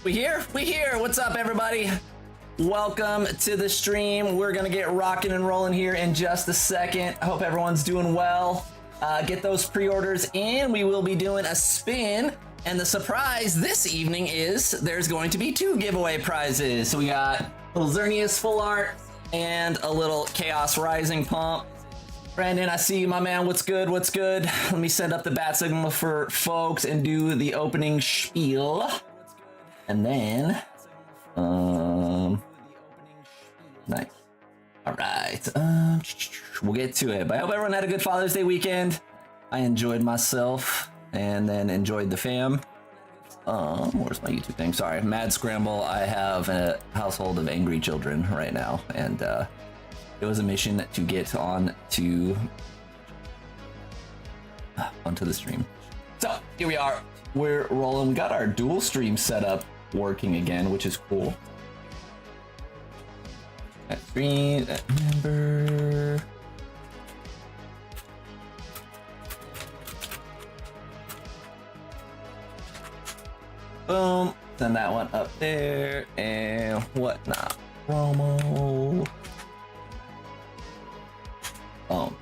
We here? We here. What's up, everybody? Welcome to the stream. We're gonna get rocking and rolling here in just a second. I hope everyone's doing well. Get those pre-orders in. We will be doing a spin. And the surprise this evening is there's going to be 2 giveaway prizes. So we got a little Xerneas full art and a little Chaos Rising pump. Brandon, I see you, my man. What's good? What's good? Let me send up the bat signal for folks and do the opening spiel. And then, nice. All right, we'll get to it. But I hope everyone had a good Father's Day weekend. I enjoyed myself and then enjoyed the fam. Where's my YouTube thing? Sorry, mad scramble. I have a household of angry children right now, and it was a mission to get onto the stream. So here we are. We're rolling. We got our dual stream setup working again, which is cool. That screen, that number. Boom. Send that one up there and whatnot. Promo. Boom.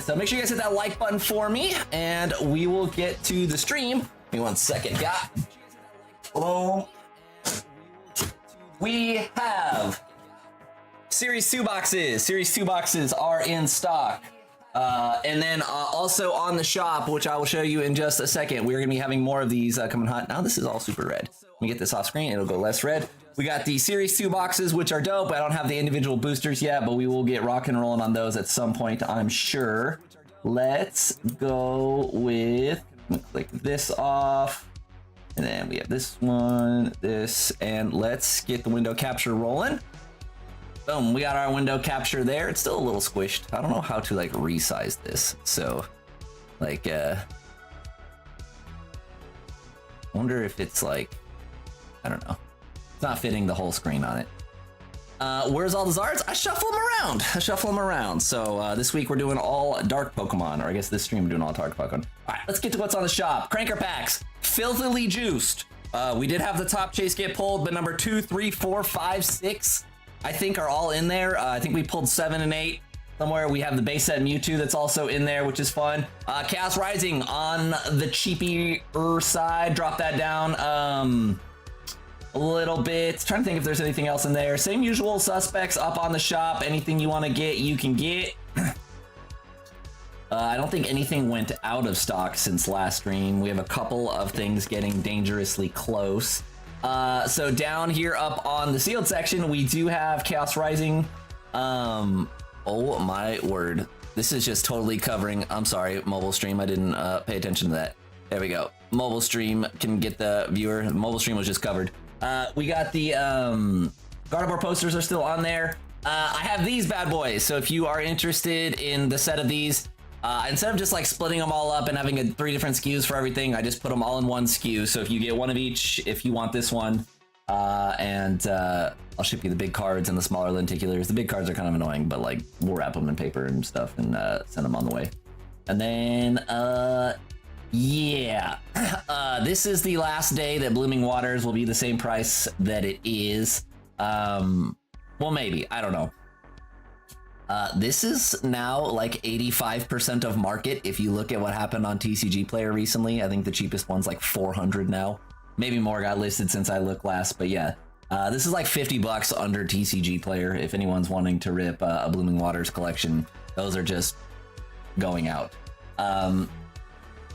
So make sure you guys hit that like button for me, and we will get to the stream. Give me 1 second, got. Boom. We have Series 2 boxes. Series 2 boxes are in stock. And then also on the shop, which I will show you in just a second, we're going to be having more of these coming hot. Now this is all super red. Let me get this off screen. It'll go less red. We got the Series 2 boxes, which are dope. I don't have the individual boosters yet, but we will get rock and rolling on those at some point, I'm sure. Let's go with, click this off. And then we have this one, this, and let's get the window capture rolling. Boom, we got our window capture there. It's still a little squished. I don't know how to like resize this. So like, wonder if it's like, I don't know. It's not fitting the whole screen on it. Where's all the Zards? I shuffle them around. So this week we're doing all dark Pokemon, or I guess this stream we're doing all dark Pokemon. All right, let's get to what's on the shop. Cranker packs, filthily juiced. We did have the top chase get pulled, but number 2, 3, 4, 5, 6, I think are all in there. I think we pulled 7 and 8 somewhere. We have the base set Mewtwo that's also in there, which is fun. Chaos Rising on the cheaper side. Drop that down a little bit. Trying to think if there's anything else in there. Same usual suspects up on the shop. Anything you want to get, you can get. I don't think anything went out of stock since last stream. We have a couple of things getting dangerously close. So down here up on the sealed section, we do have Chaos Rising. Oh my word. This is just totally covering. I'm sorry, mobile stream. I didn't pay attention to that. There we go. Mobile stream can get the viewer. Mobile stream was just covered. We got the Gardevoir posters are still on there. I have these bad boys. So if you are interested in the set of these, instead of just like splitting them all up and having 3 different SKUs for everything, I just put them all in one SKU. So if you get one of each, if you want this one, and I'll ship you the big cards and the smaller lenticulars. The big cards are kind of annoying, but like we'll wrap them in paper and stuff and send them on the way. And then, yeah, this is the last day that Blooming Waters will be the same price that it is. Well, maybe, I don't know. This is now like 85% of market. If you look at what happened on TCG Player recently, I think the cheapest one's like 400 now. Maybe more got listed since I looked last, but yeah. This is like 50 bucks under TCG Player. If anyone's wanting to rip a Blooming Waters collection, those are just going out.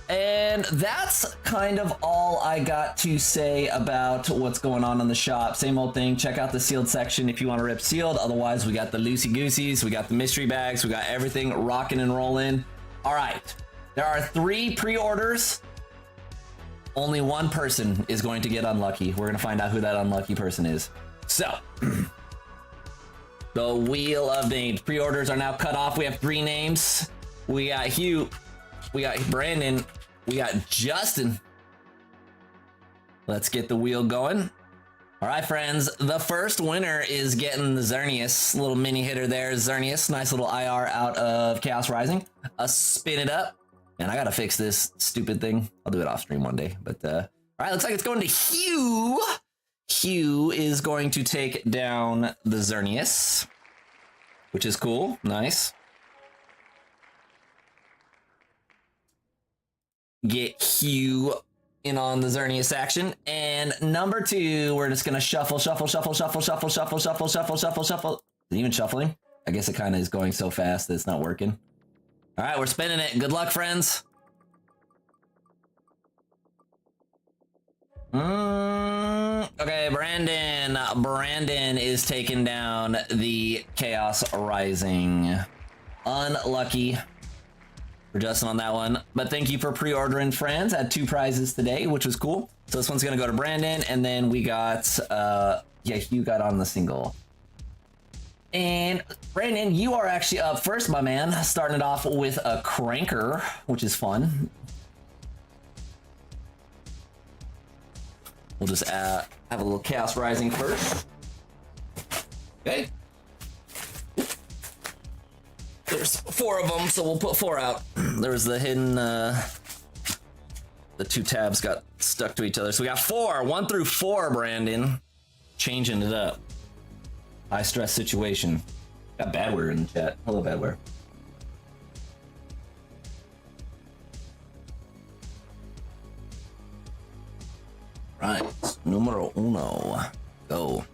And that's kind of all I got to say about what's going on in the shop. Same old thing. Check out the sealed section if you want to rip sealed. Otherwise, we got the loosey-gooseys, we got the mystery bags, we got everything rocking and rolling. All right. There are 3 pre-orders. Only one person is going to get unlucky. We're going to find out who that unlucky person is. So, the Wheel of Names. Pre-orders are now cut off. We have 3 names. We got Hugh. We got Brandon. We got Justin. Let's get the wheel going. All right, friends. The first winner is getting the Xerneas. Little mini hitter there. Xerneas. Nice little IR out of Chaos Rising. Spin it up. And I got to fix this stupid thing. I'll do it off stream one day. But, all right. Looks like it's going to Hugh. Q is going to take down the Xerneas, which is cool. Nice. Get Q in on the Xerneas action. And number 2, we're just going to shuffle. Is it even shuffling? I guess it kind of is going so fast that it's not working. All right, we're spinning it. Good luck, friends. Okay, Brandon. Brandon is taking down the Chaos Rising. Unlucky for Justin on that one. But thank you for pre-ordering, friends. Had 2 prizes today, which was cool. So this one's going to go to Brandon. And then we got, yeah, Hugh got on the single. And Brandon, you are actually up first, my man. Starting it off with a Cranker, which is fun. We'll just have a little Chaos Rising first. Okay. There's 4 of them, so we'll put 4 out. There's the hidden, the 2 tabs got stuck to each other. So we got 4, 1 through 4, Brandon. Changing it up. High stress situation. Got Badware in the chat. Hello, Badware. Right, numero 1. Go.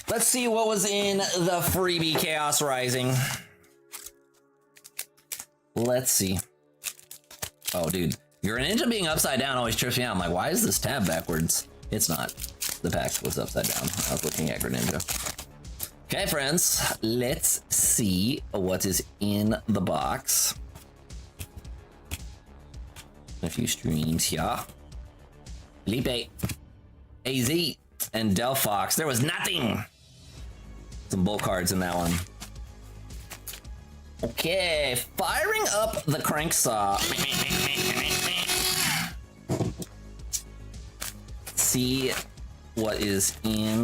Let's see what was in the freebie Chaos Rising. Let's see. Oh, dude. Greninja being upside down always trips me out. I'm like, why is this tab backwards? It's not. The pack was upside down. I was looking at Greninja. Okay, friends. Let's see what is in the box. A few streams here. Felipe, AZ, and Delphox. There was nothing. Some bull cards in that one. Okay, firing up the crank saw. See what is in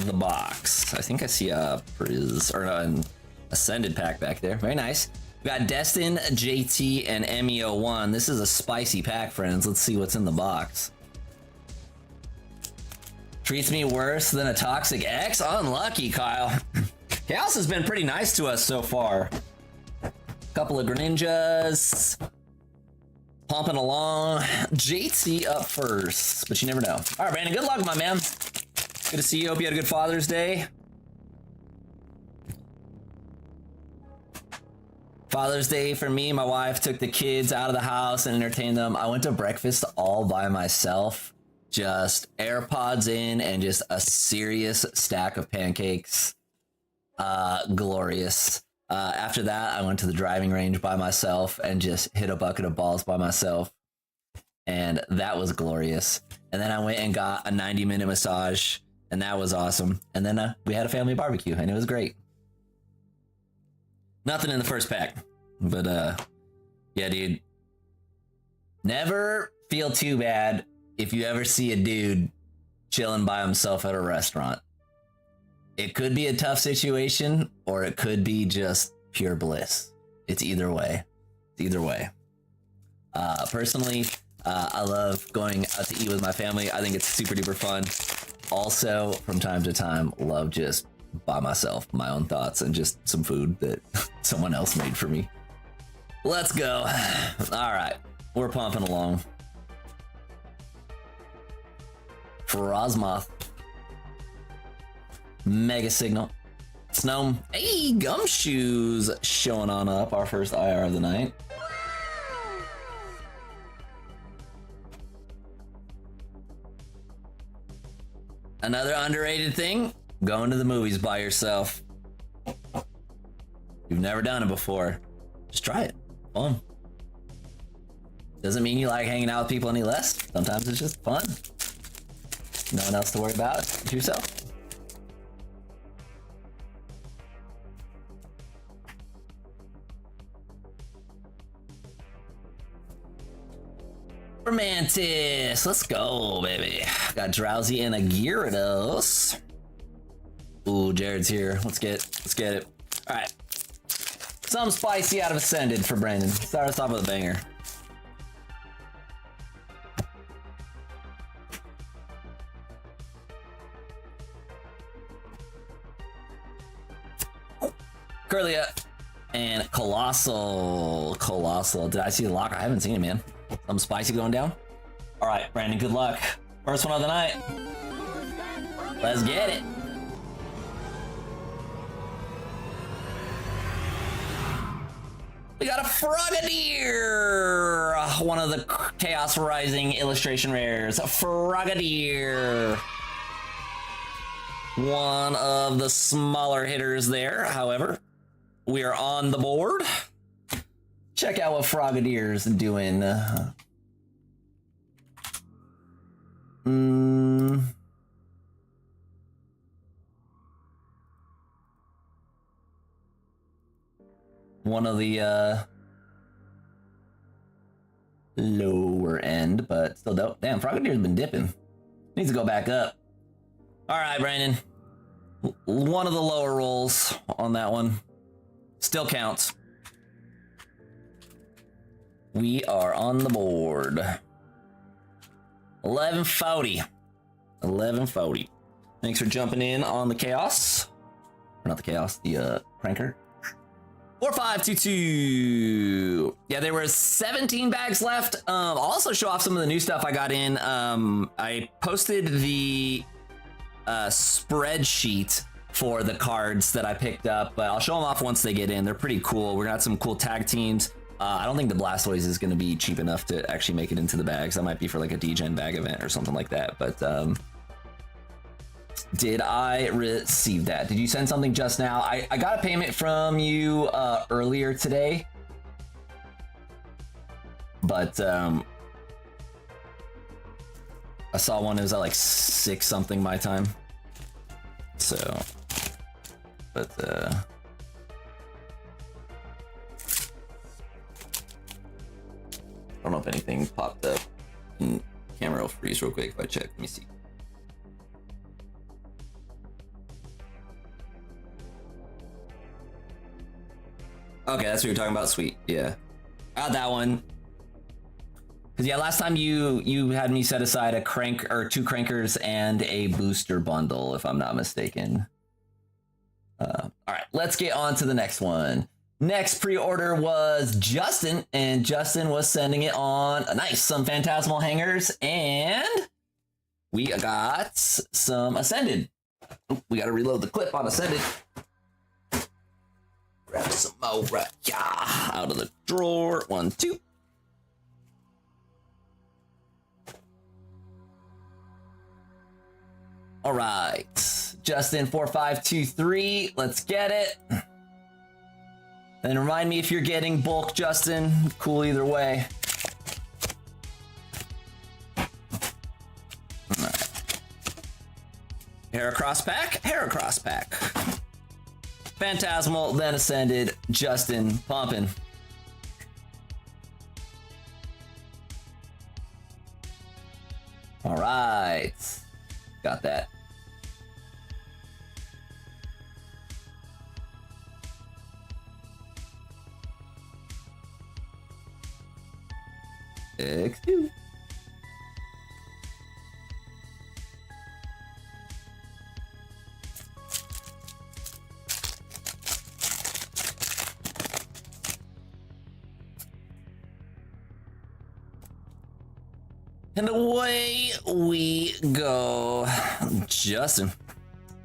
the box. I think I see a an Ascended pack back there. Very nice. We got Destin, JT, and MEO1. This is a spicy pack, friends. Let's see what's in the box. Treats me worse than a Toxic X? Unlucky, Kyle. Chaos has been pretty nice to us so far. Couple of Greninjas. Pumping along. JT up first, but you never know. All right, Brandon, good luck, my man. Good to see you. Hope you had a good Father's Day. Father's Day for me, my wife took the kids out of the house and entertained them. I went to breakfast all by myself, just AirPods in and just a serious stack of pancakes. Glorious. After that, I went to the driving range by myself and just hit a bucket of balls by myself. And that was glorious. And then I went and got a 90-minute massage, and that was awesome. And then we had a family barbecue, and it was great. Nothing in the first pack, but yeah, dude. Never feel too bad if you ever see a dude chilling by himself at a restaurant. It could be a tough situation, or it could be just pure bliss. It's either way. It's either way. Personally, I love going out to eat with my family. I think it's super duper fun. Also, from time to time, love just by myself, my own thoughts, and just some food that someone else made for me. Let's go. All right, we're pumping along. Frosmoth. Mega Signal. Snow. Hey, Gumshoes showing on up. Our first IR of the night. Another underrated thing. Going to the movies by yourself. You've never done it before. Just try it. Fun. Doesn't mean you like hanging out with people any less. Sometimes it's just fun. No one else to worry about. It's yourself. Romantis. Let's go, baby. Got Drowsy and a Gyarados. Ooh, Jared's here. Let's get it. All right. Some spicy out of Ascended for Brandon. Start us off with a banger. Curlia, and Colossal. Colossal. Did I see the locker? I haven't seen it, man. Something spicy going down. All right, Brandon, good luck. First one of the night. Let's get it. We got a Frogadier, one of the Chaos Rising illustration rares. Frogadier. One of the smaller hitters there, however. We are on the board. Check out what Frogadier's doing. One of the lower end, but still dope. Damn, Frogadier's been dipping. Needs to go back up. All right, Brandon. One of the lower rolls on that one. Still counts. We are on the board. 1140. 1140. Thanks for jumping in on the chaos. Or not the chaos, the cranker. 4522. Yeah, there were 17 bags left. I'll also show off some of the new stuff I got in. I posted the spreadsheet for the cards that I picked up, but I'll show them off once they get in. They're pretty cool. We got some cool tag teams. I don't think the Blastoise is going to be cheap enough to actually make it into the bags. That might be for like a D-Gen bag event or something like that. But did I receive that? Did you send something just now? I got a payment from you earlier today. But I saw one, it was at like 6 something my time. So, but I don't know if anything popped up. Camera will freeze real quick if I check. Let me see. Okay, that's what you're talking about. Sweet, yeah. Got that one. Cause yeah, last time you had me set aside a crank or 2 crankers and a booster bundle, if I'm not mistaken. All right, let's get on to the next one. Next pre-order was Justin, and Justin was sending it on some Phantasmal hangers, and we got some Ascended. We got to reload the clip on Ascended. Grab some more out of the drawer. 1, 2. All right, Justin 4523. Let's get it. And remind me if you're getting bulk, Justin. Cool either way. All right. Heracross pack, Heracross pack. Phantasmal, then Ascended. Justin pumping. All right, got that. X2. And away we go. Justin.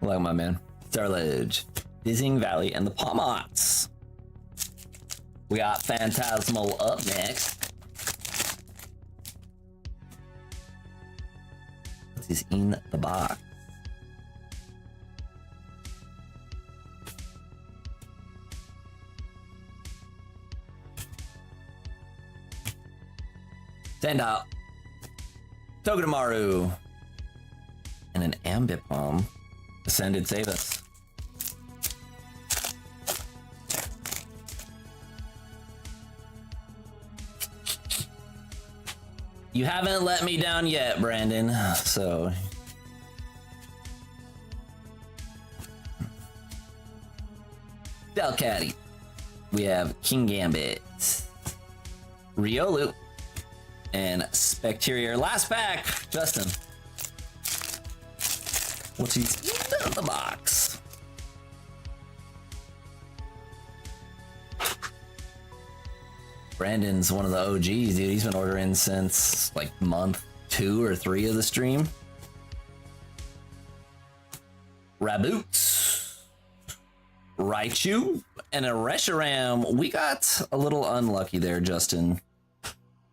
Hello, my man. Starledge, Dizzying Valley, and the Palmots. We got Phantasmal up next. What is in the box? Send out. Togedemaru. And an Ambipom. Ascended, save us. You haven't let me down yet, Brandon, so. Delcatty. We have King Gambit. Riolu. And Specterior. Last pack, Justin. What's in the box? Brandon's one of the OGs, dude. He's been ordering since like month 2 or 3 of the stream. Raboots, Raichu, and a Reshiram. We got a little unlucky there, Justin.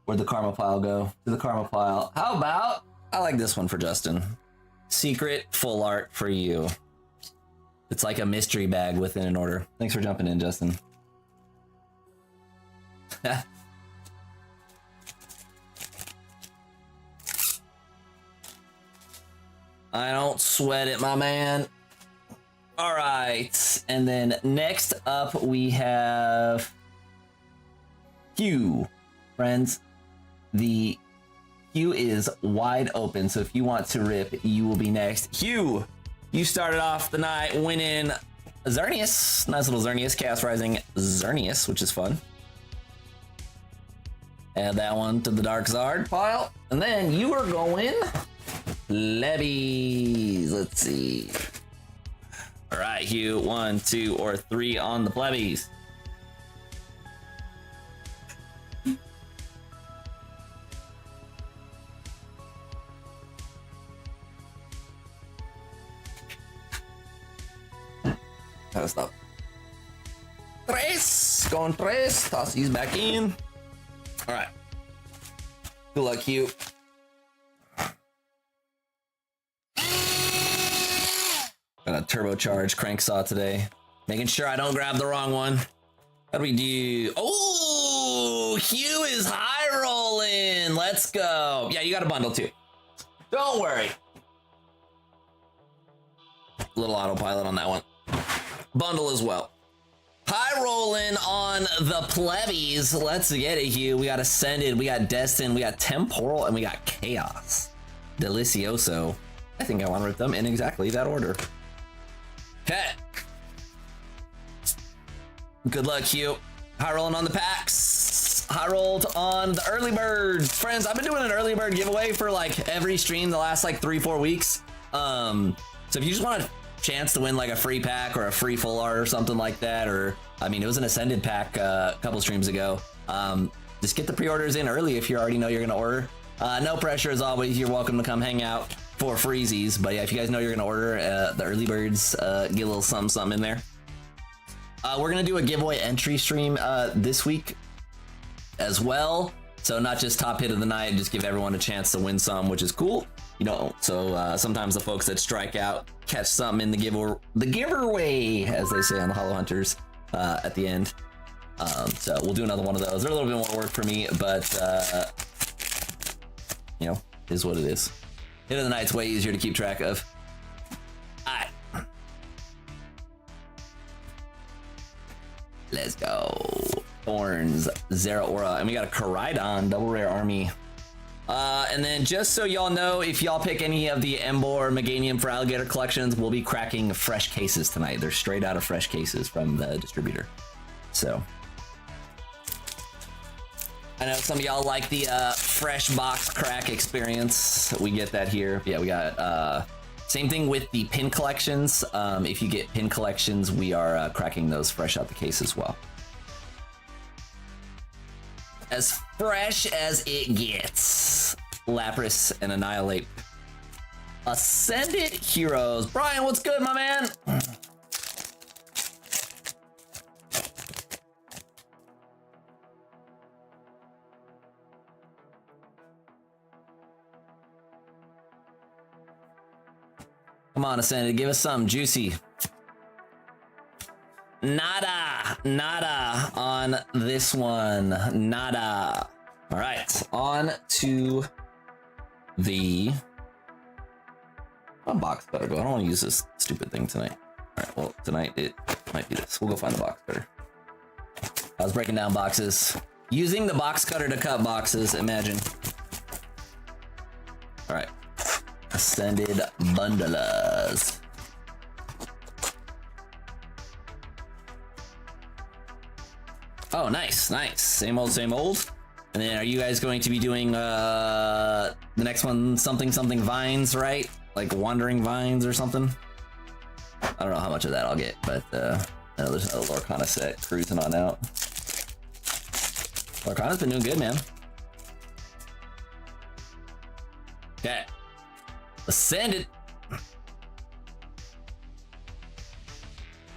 Where'd the karma pile go? To the karma pile. How about, I like this one for Justin. Secret full art for you. It's like a mystery bag within an order. Thanks for jumping in, Justin. I don't sweat it, my man. All right, and then next up we have Hugh. Friends, the queue is wide open, so if you want to rip, you will be next. Hugh, you started off the night winning Xerneas. Nice little Xerneas, Chaos Rising Xerneas, which is fun. Add that one to the Dark Zard pile. And then you are going Levies. Let's see. All right, Hugh, 1, 2, or 3 on the plebbies. Gotta stop. Tres, going tres. Toss these back in. All right. Good luck, Hugh. Got a turbocharged crank saw today. Making sure I don't grab the wrong one. How do we do? Oh, Hugh is high rolling. Let's go. Yeah, you got a bundle too. Don't worry. Little autopilot on that one. Bundle as well. High rolling on the plebbies. Let's get it, Hugh. We got Ascended, we got Destined, we got Temporal, and we got Chaos. Delicioso. I think I want to rip them in exactly that order. Okay. Good luck, Hugh. High rolling on the packs. High rolled on the early birds. Friends, I've been doing an early bird giveaway for like every stream the last like 3-4 weeks. So if you just want a chance to win like a free pack or a free full art or something like that, or I mean, it was an Ascended pack a couple streams ago. Just get the pre-orders in early if you already know you're gonna order. No pressure as always. You're welcome to come hang out for freezies. But yeah, if you guys know you're gonna order the early birds, get a little something in there. We're gonna do a giveaway entry stream this week as well. So not just top hit of the night, just give everyone a chance to win some, which is cool. You know, so sometimes the folks that strike out catch something in the giveaway, as they say on the Hollow Hunters at the end. So we'll do another one of those. They're a little bit more work for me, but you know, is what it is. Hit of the night's way easier to keep track of. All right, let's go. Thorns, Zeraora, and we got a Koraidon, double rare army. And then just so y'all know, if y'all pick any of the Embor Meganium for Alligator collections, we'll be cracking fresh cases tonight. They're straight out of fresh cases from the distributor. So I know some of y'all like the fresh box crack experience. We get that here. Yeah, we got same thing with the pin collections. If you get pin collections, we are cracking those fresh out the case as well. As fresh as it gets. Lapras and Annihilate. Ascended Heroes. Brian, what's good, my man? Come on, Ascended, give us something juicy. Nada on this one. Nada. All right, on to the box cutter. I don't want to use this stupid thing tonight. All right, well, tonight it might be this. We'll go find the box cutter. I was breaking down boxes. Using the box cutter to cut boxes, imagine. All right, Ascended Bundlers. Oh, nice, nice. Same old, same old. And then are you guys going to be doing the next one, something vines, right? Like wandering vines or something? I don't know how much of that I'll get, but I know there's another Lorcana set cruising on out. Lorcana's been doing good, man. Okay. Ascended.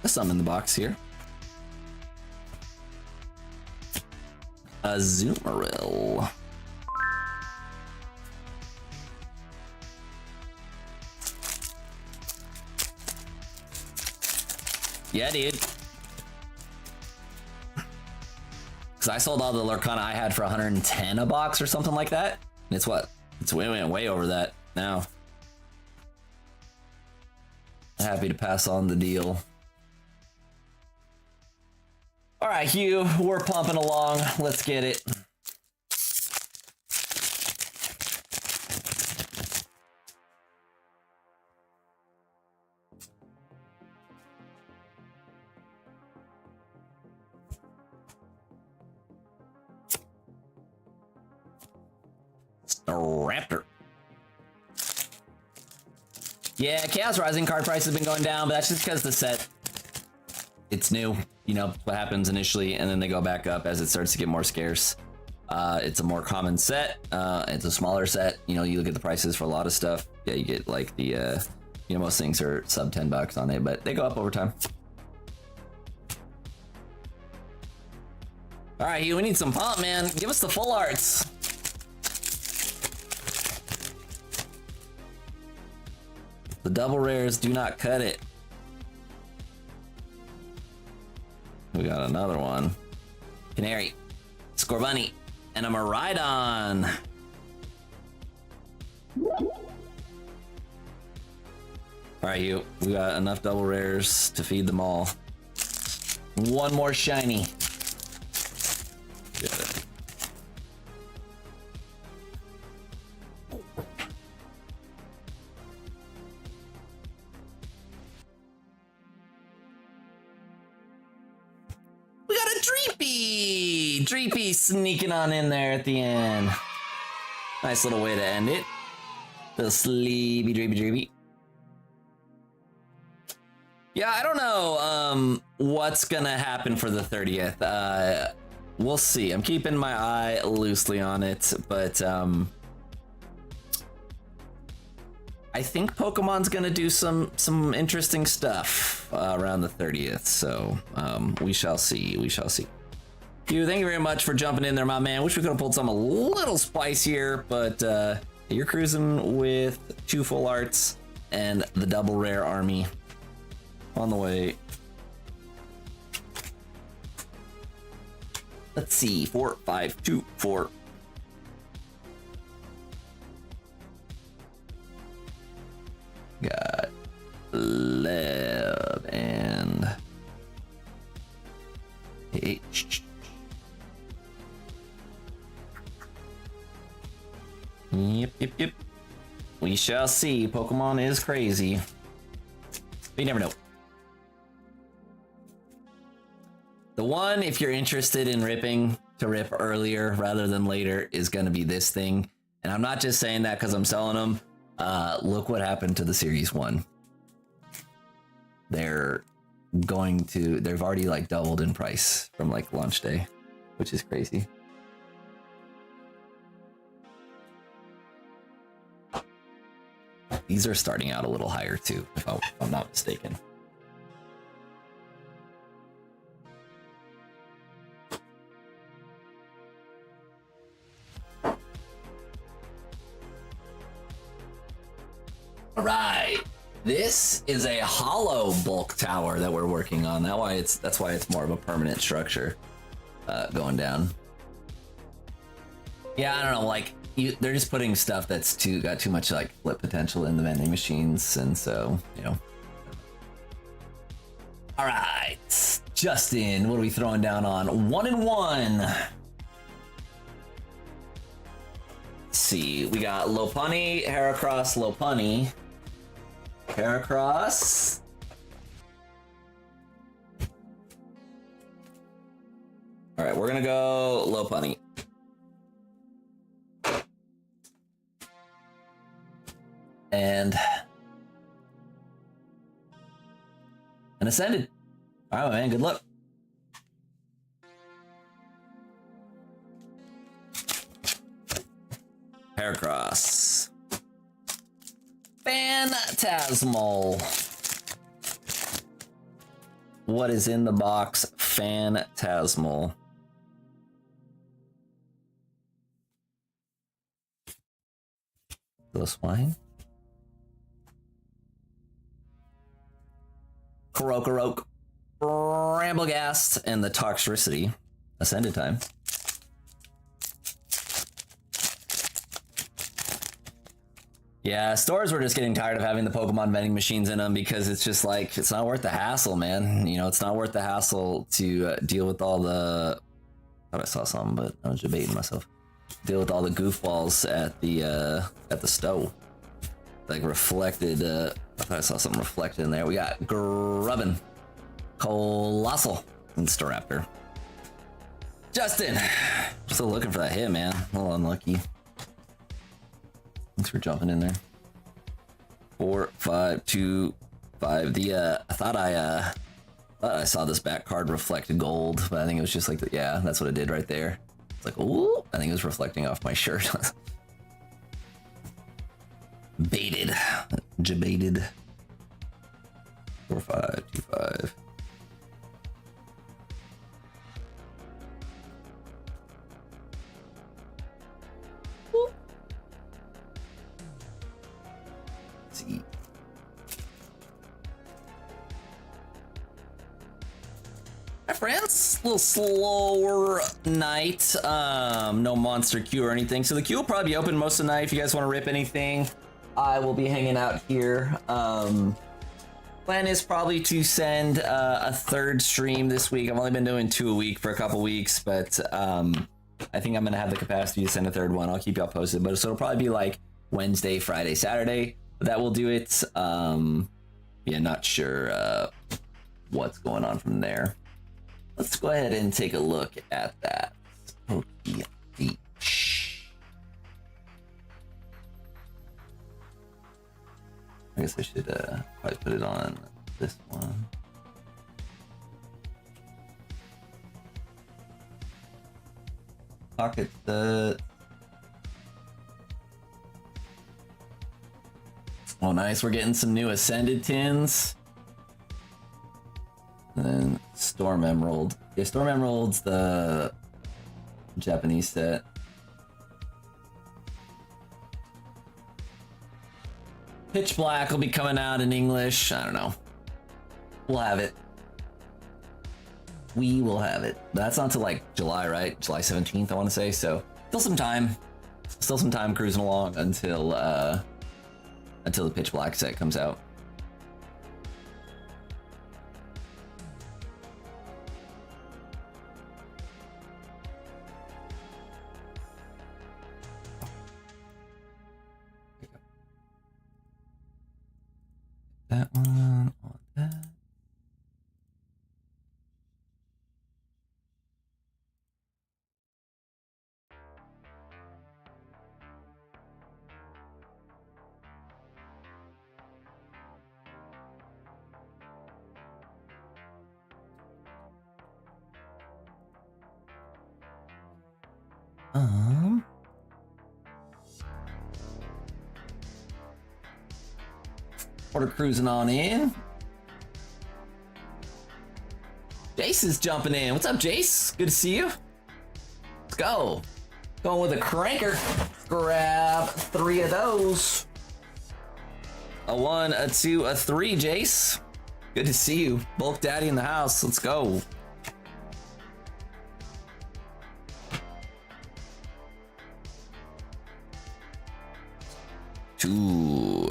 There's some in the box here. Azumarill. Yeah, dude. Because I sold all the Lorcana I had for 110 a box or something like that. And it's what? It's way over that now. Happy to pass on the deal. All right, Hugh, we're pumping along. Let's get it. Raptor. Yeah, Chaos Rising card price has been going down, but that's just because the set, it's new. You know what happens initially, and then they go back up as it starts to get more scarce. It's a more common set. It's a smaller set. You know, you look at the prices for a lot of stuff. Yeah, you get like the, you know, most things are sub $10 on it, but they go up over time. All right, Hugh, we need some pump, man. Give us the full arts. The double rares do not cut it. We got another one. Canary, Scorbunny, and a Miraidon. All right, Hugh. We got enough double rares to feed them all. One more shiny. Good. Dreepy sneaking on in there at the end. Nice little way to end it. Little sleepy dreepy. Yeah, I don't know what's gonna happen for the 30th. We'll see. I'm keeping my eye loosely on it, but I think Pokemon's gonna do some interesting stuff around the 30th. So we shall see. We shall see. Hugh, thank you very much for jumping in there, my man. Wish we could have pulled some a little spicier, but you're cruising with 2 full arts and the double rare army on the way. Let's see, 4, 5, 2, 4. Got Leb and H. Yep. We shall see. Pokemon is crazy. But you never know. The one, if you're interested in ripping, to rip earlier rather than later, is going to be this thing. And I'm not just saying that because I'm selling them. Look what happened to the Series 1. They've already like doubled in price from like launch day, which is crazy. These are starting out a little higher too, if I'm not mistaken. All right, this is a hollow bulk tower that we're working on. That's why it's more of a permanent structure going down. Yeah, I don't know, like they're just putting stuff that's got too much like flip potential in the vending machines, and so, you know. All right, Justin, what are we throwing down on? 1 and 1. Let's see, we got Lopunny, Heracross, Lopunny, Heracross. All right, we're gonna go Lopunny. And Ascended. All right, man, good luck. Heracross. Phantasmal. What is in the box? Phantasmal. The swine. Krokorok. Bramblegast and the Toxtricity. Ascended time. Yeah, stores were just getting tired of having the Pokemon vending machines in them because it's just like, it's not worth the hassle, man. You know, it's not worth the hassle to deal with all the... I thought I saw something, but I was debating myself. Deal with all the goofballs at the stove. Like reflected, I thought I saw something reflected in there. We got Grubbin, Colossal, and Staraptor. Justin, still looking for that hit, man. A little unlucky. Thanks for jumping in there. 4, 5, 2, 5. The I thought I saw this back card reflect gold, but I think it was just like the, yeah, that's what it did right there. It's like, ooh, I think it was reflecting off my shirt. Baited, jebaited. 4, 5, 2, 5. See. Hi friends, a little slower night. No monster queue or anything. So the queue will probably be open most of the night. If you guys want to rip anything, I will be hanging out here. Plan is probably to send a third stream this week. I've only been doing 2 a week for a couple weeks, but I think I'm gonna have the capacity to send a third one. I'll keep y'all posted, but so it'll probably be like Wednesday, Friday, Saturday. That will do it. Yeah, not sure what's going on from there. Let's go ahead and take a look at that. Poke Beach. I guess I should probably put it on this one. Pocket the... Oh, nice. We're getting some new Ascended tins. And then Storm Emerald. Yeah, Storm Emerald's the Japanese set. Pitch Black will be coming out in English. I don't know. We'll have it. We will have it. That's not till like July, right? July 17th, I want to say. So still some time. Still some time cruising along until the Pitch Black set comes out. That one on that. We're cruising on in. Jace is jumping in. What's up, Jace? Good to see you. Let's go. Going with a cranker. Grab 3 of those. A 1, a 2, a 3, Jace. Good to see you. Bulk Daddy in the house. Let's go. Two.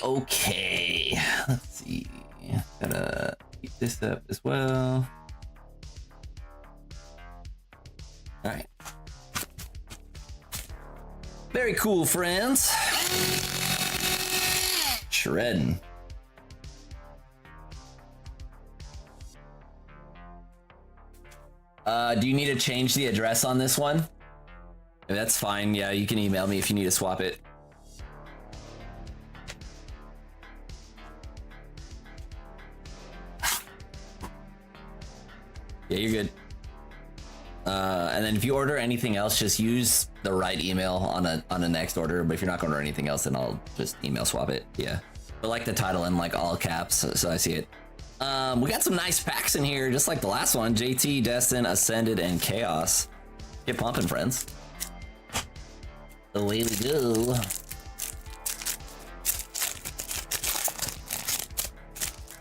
Okay. Let's see. Gotta keep this up as well. All right. Very cool, friends. Shredding. Do you need to change the address on this one? That's fine. Yeah, you can email me if you need to swap it. Yeah, you're good. And then if you order anything else, just use the right email on a next order. But if you're not going to order anything else, then I'll just email swap it. Yeah. But like the title in like all caps, so I see it. We got some nice packs in here, just like the last one. JT, Destin, Ascended, and Chaos. Get pumping, friends. Away we go.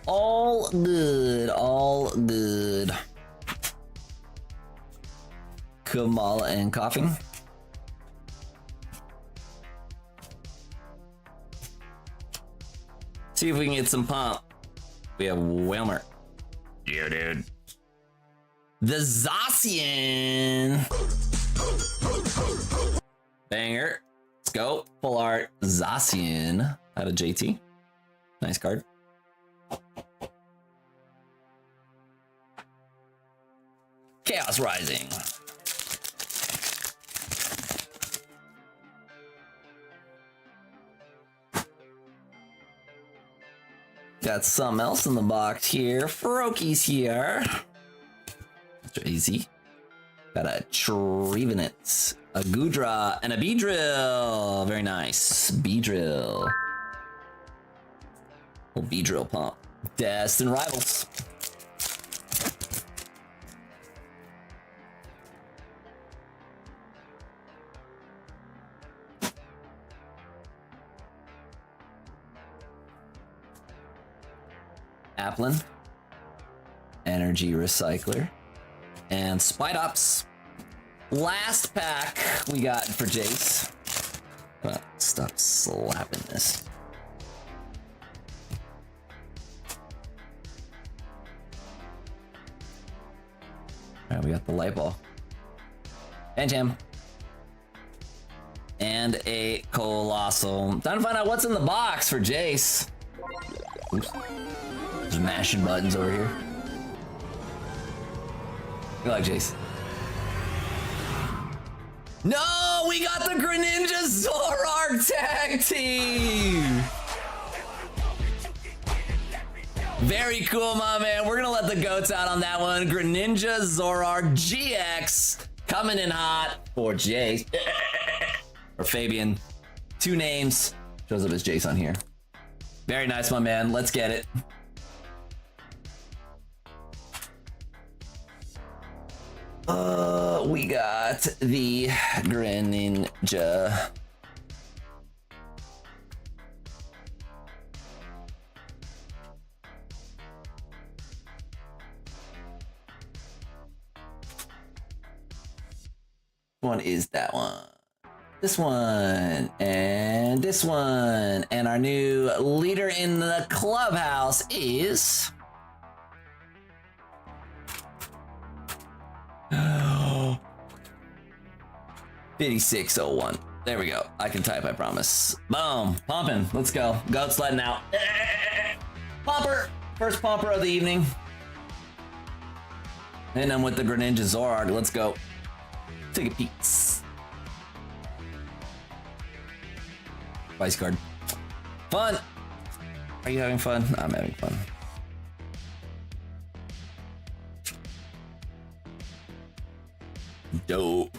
All good, all good. Kamala and coughing. See if we can get some pump. We have Wilmer. Yeah, dude. The Zacian. Banger. Let's go. Full art Zacian out of JT. Nice card. Chaos Rising. Got something else in the box here. Froki's here. Easy. Got a Trevenant, a Gudra, and a Beedrill. Very nice. Beedrill. Little Beedrill pump. Destin Rivals. Applin, Energy Recycler, and Spidops. Last pack we got for Jace. Stop slapping this. Alright, we got the light ball. And Jam. And a Colossal. Time to find out what's in the box for Jace. Oops. Just mashing buttons over here. Good luck, Jace. No, we got the Greninja Zoroark tag team. Very cool, my man. We're gonna let the goats out on that one. Greninja Zoroark GX coming in hot for Jace or Fabian. 2 names. Shows up as Jace on here. Very nice, my man. Let's get it. We got the Greninja. One is that one. This one and this one. And our new leader in the clubhouse is 5601. There we go. I can type, I promise. Boom. Pumping. Let's go. Goat's letting out. Pomper. First pomper of the evening. And I'm with the Greninja Zoroark. Let's go. Take a peek. Vice card. Fun. Are you having fun? I'm having fun. Dope.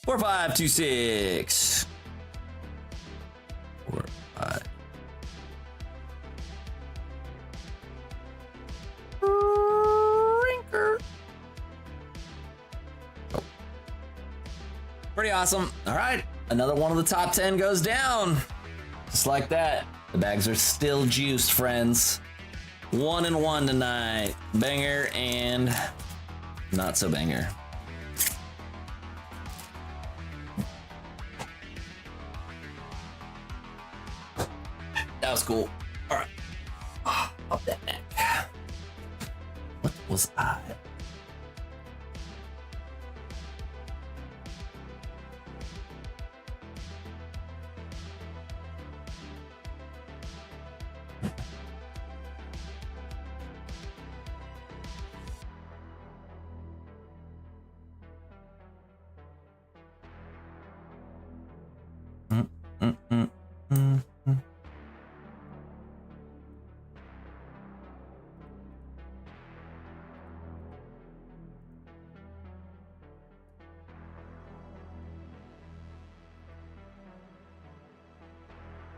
4526. 4, 5. Rinker. Oh. Pretty awesome. All right, another one of the top 10 goes down. Just like that. The bags are still juiced, friends. 1 and 1 tonight. Banger and not so banger. That was cool. All right. Up that neck. What was I?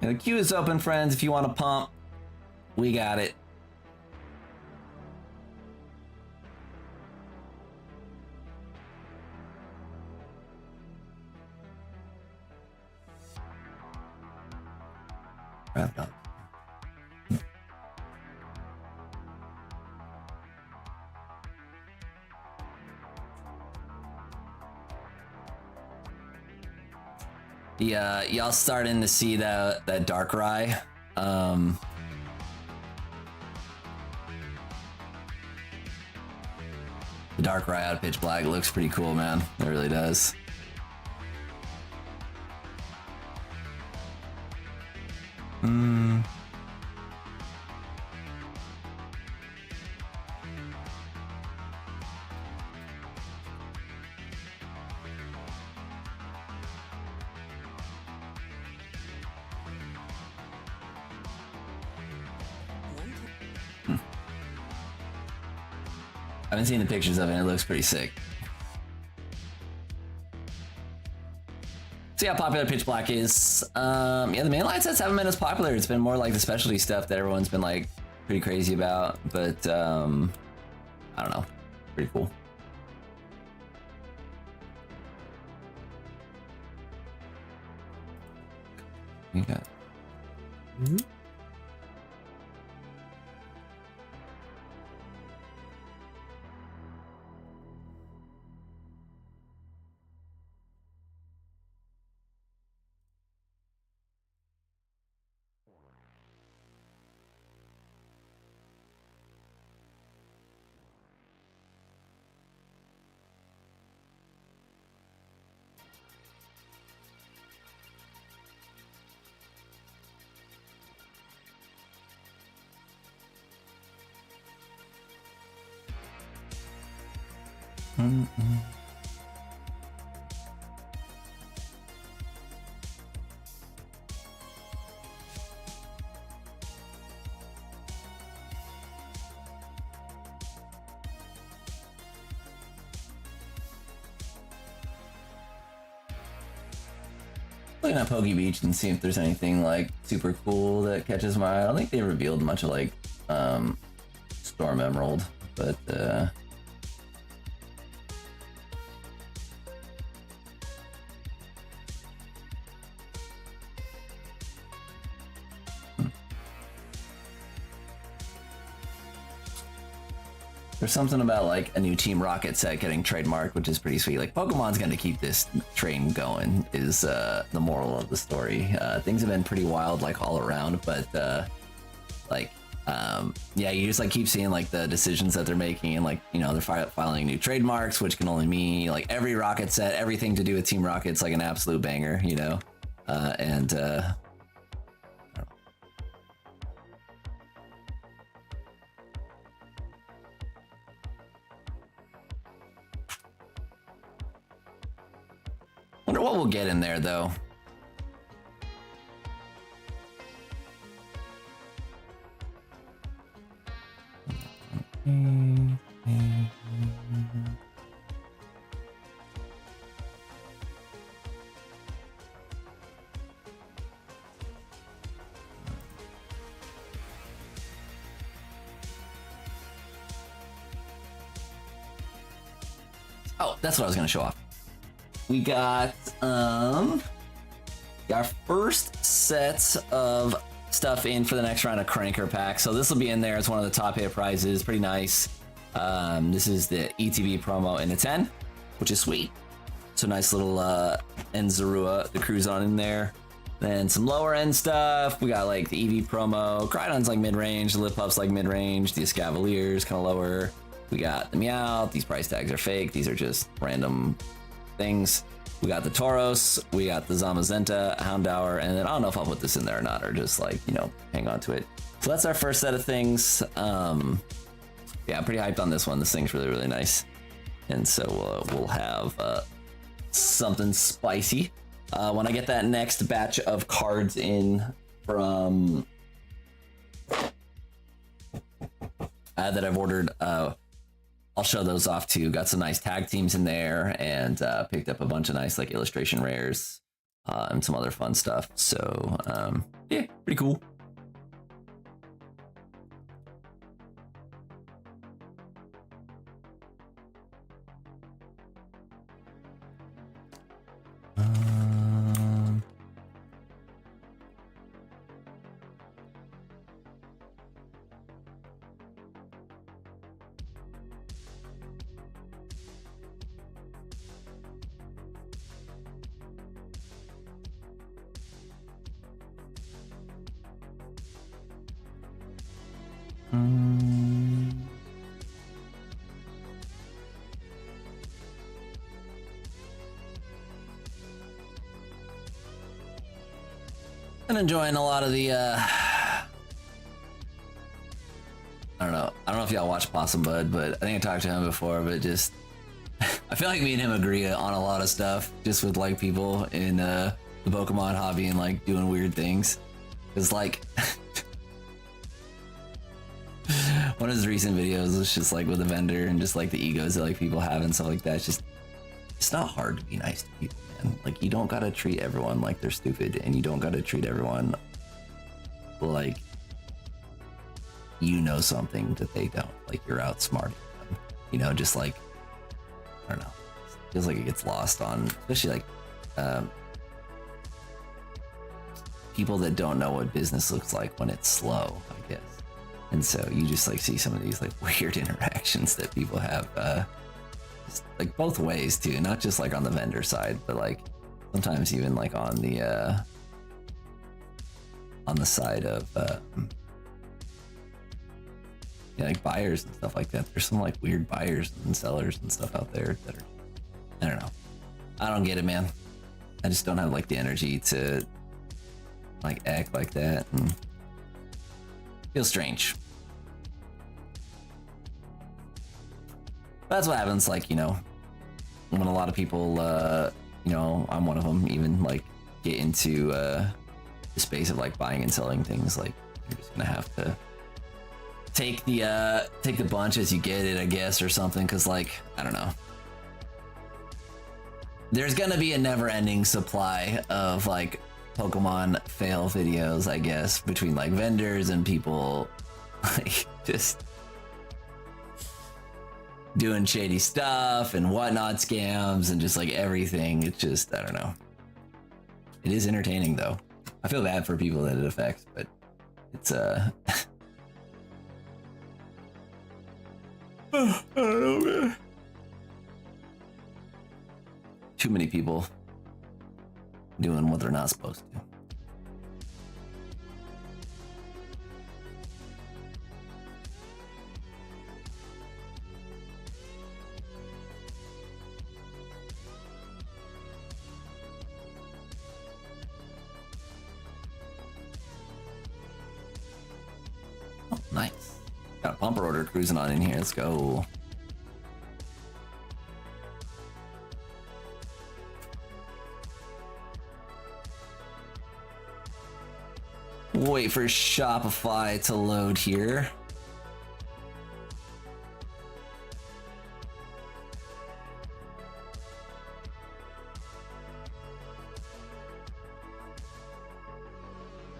And the queue is open, friends. If you want to pump, we got it. Wrapped up. Yeah, y'all starting to see that dark rye. The dark rye out of Pitch Black looks pretty cool, man. It really does. I haven't seen the pictures of it. It looks pretty sick. See how popular Pitch Black is. Yeah, the mainline sets haven't been as popular. It's been more like the specialty stuff that everyone's been like pretty crazy about. But I don't know. Pretty cool. You got. Looking at Pokey Beach and see if there's anything like super cool that catches my eye. I don't think they revealed much of like Storm Emerald, but there's something about like a new Team Rocket set getting trademarked, which is pretty sweet. Like Pokemon's gonna keep this train going is the moral of the story. Things have been pretty wild like all around, but yeah, you just like keep seeing like the decisions that they're making, and like, you know, they're filing new trademarks, which can only mean like every Rocket set, everything to do with Team Rocket's like an absolute banger, you know, wonder what we'll get in there though. Oh, that's what I was gonna show off. We got our first set of stuff in for the next round of Cranker Pack. So this will be in there. It's one of the top hit prizes. Pretty nice. This is the ETB promo in a 10, which is sweet. So nice little Enzarua, the Cruzon in there. Then some lower end stuff. We got like the EV promo. Crydon's like mid-range. The Lipup's like mid-range. The Escavalier's kind of lower. We got the Meowth. These price tags are fake. These are just random things. We got the Tauros, we got the Zamazenta, Houndour, and then I don't know if I'll put this in there or not, or just like, you know, hang on to it. So that's our first set of things. Yeah, I'm pretty hyped on this one. This thing's really, really nice. And so we'll have something spicy. When I get that next batch of cards in from that I've ordered, I'll show those off too. Got some nice tag teams in there, and picked up a bunch of nice like illustration rares. and some other fun stuff. So yeah, pretty cool. I'm enjoying a lot of the I don't know if y'all watch Possum Bud, but I think I talked to him before, but just I feel like me and him agree on a lot of stuff, just with like people in the Pokemon hobby and like doing weird things. Cause like one of his recent videos was just like with a vendor and just like the egos that like people have and stuff like that. It's not hard to be nice to people, man. Like you don't gotta treat everyone like they're stupid, and you don't gotta treat everyone like you know something that they don't. Like you're outsmarting them. You know, just like I don't know. It feels like it gets lost on, especially like people that don't know what business looks like when it's slow, I guess. And so you just like see some of these like weird interactions that people have, just, like both ways too, not just like on the vendor side, but like sometimes even like on the side of yeah, like buyers and stuff like that. There's some like weird buyers and sellers and stuff out there that are, I don't know. I don't get it, man. I just don't have like the energy to like act like that, and feels strange. That's what happens, like, you know, when a lot of people, you know, I'm one of them, even like get into the space of like buying and selling things. Like you're just gonna have to take the bunch as you get it, I guess, or something. Cause like, I don't know, there's gonna be a never-ending supply of like Pokemon fail videos, I guess, between like vendors and people like just doing shady stuff and whatnot, scams and just like everything. It's just, I don't know. It is entertaining though. I feel bad for people that it affects, but it's I don't know, man. Too many people doing what they're not supposed to. Oh, nice. Got a bumper order cruising on in here. Let's go. Wait for Shopify to load here.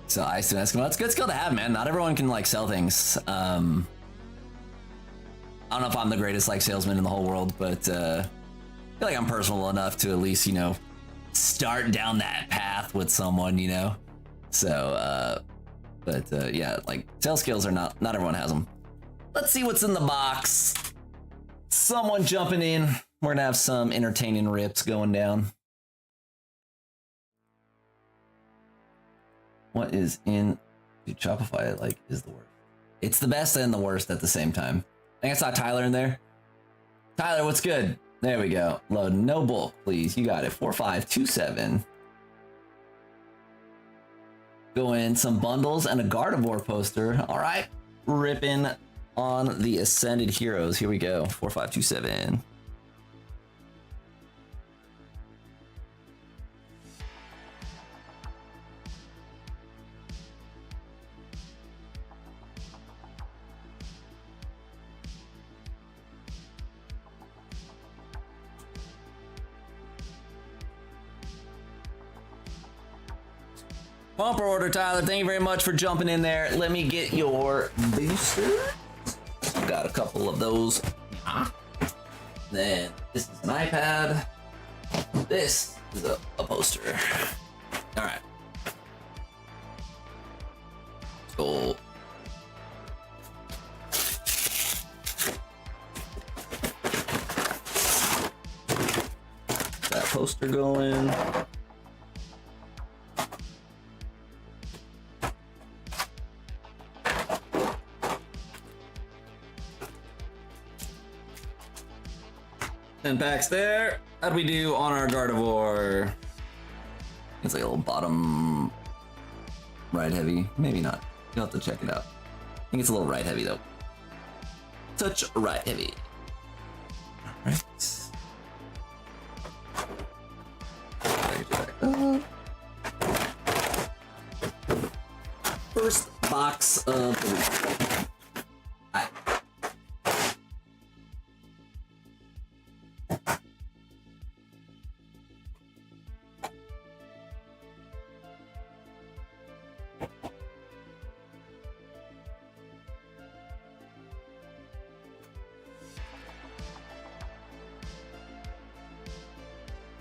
So Ice and Eskimo, it's a good skill to have, man. Not everyone can like sell things. I don't know if I'm the greatest like salesman in the whole world, but I feel like I'm personal enough to at least, you know, start down that path with someone, you know. So, yeah, like sales skills are not everyone has them. Let's see what's in the box. Someone jumping in. We're gonna have some entertaining rips going down. What is in, dude, Shopify like is the worst. It's the best and the worst at the same time. I think I saw Tyler in there. Tyler, what's good? There we go. Load no bulk, please. You got it. 4527. Go in some bundles and a Gardevoir poster. All right, ripping on the Ascended Heroes. Here we go. 4527. Bumper order, Tyler. Thank you very much for jumping in there. Let me get your booster. Got a couple of those. Yeah. Then this is an iPad. This is a poster. All right. Let's go. That poster going. And packs there. How'd we do on our Gardevoir? It's like a little bottom right heavy. Maybe not. You'll have to check it out. I think it's a little right heavy though. Touch right heavy. Alright. First box of the week. Alright.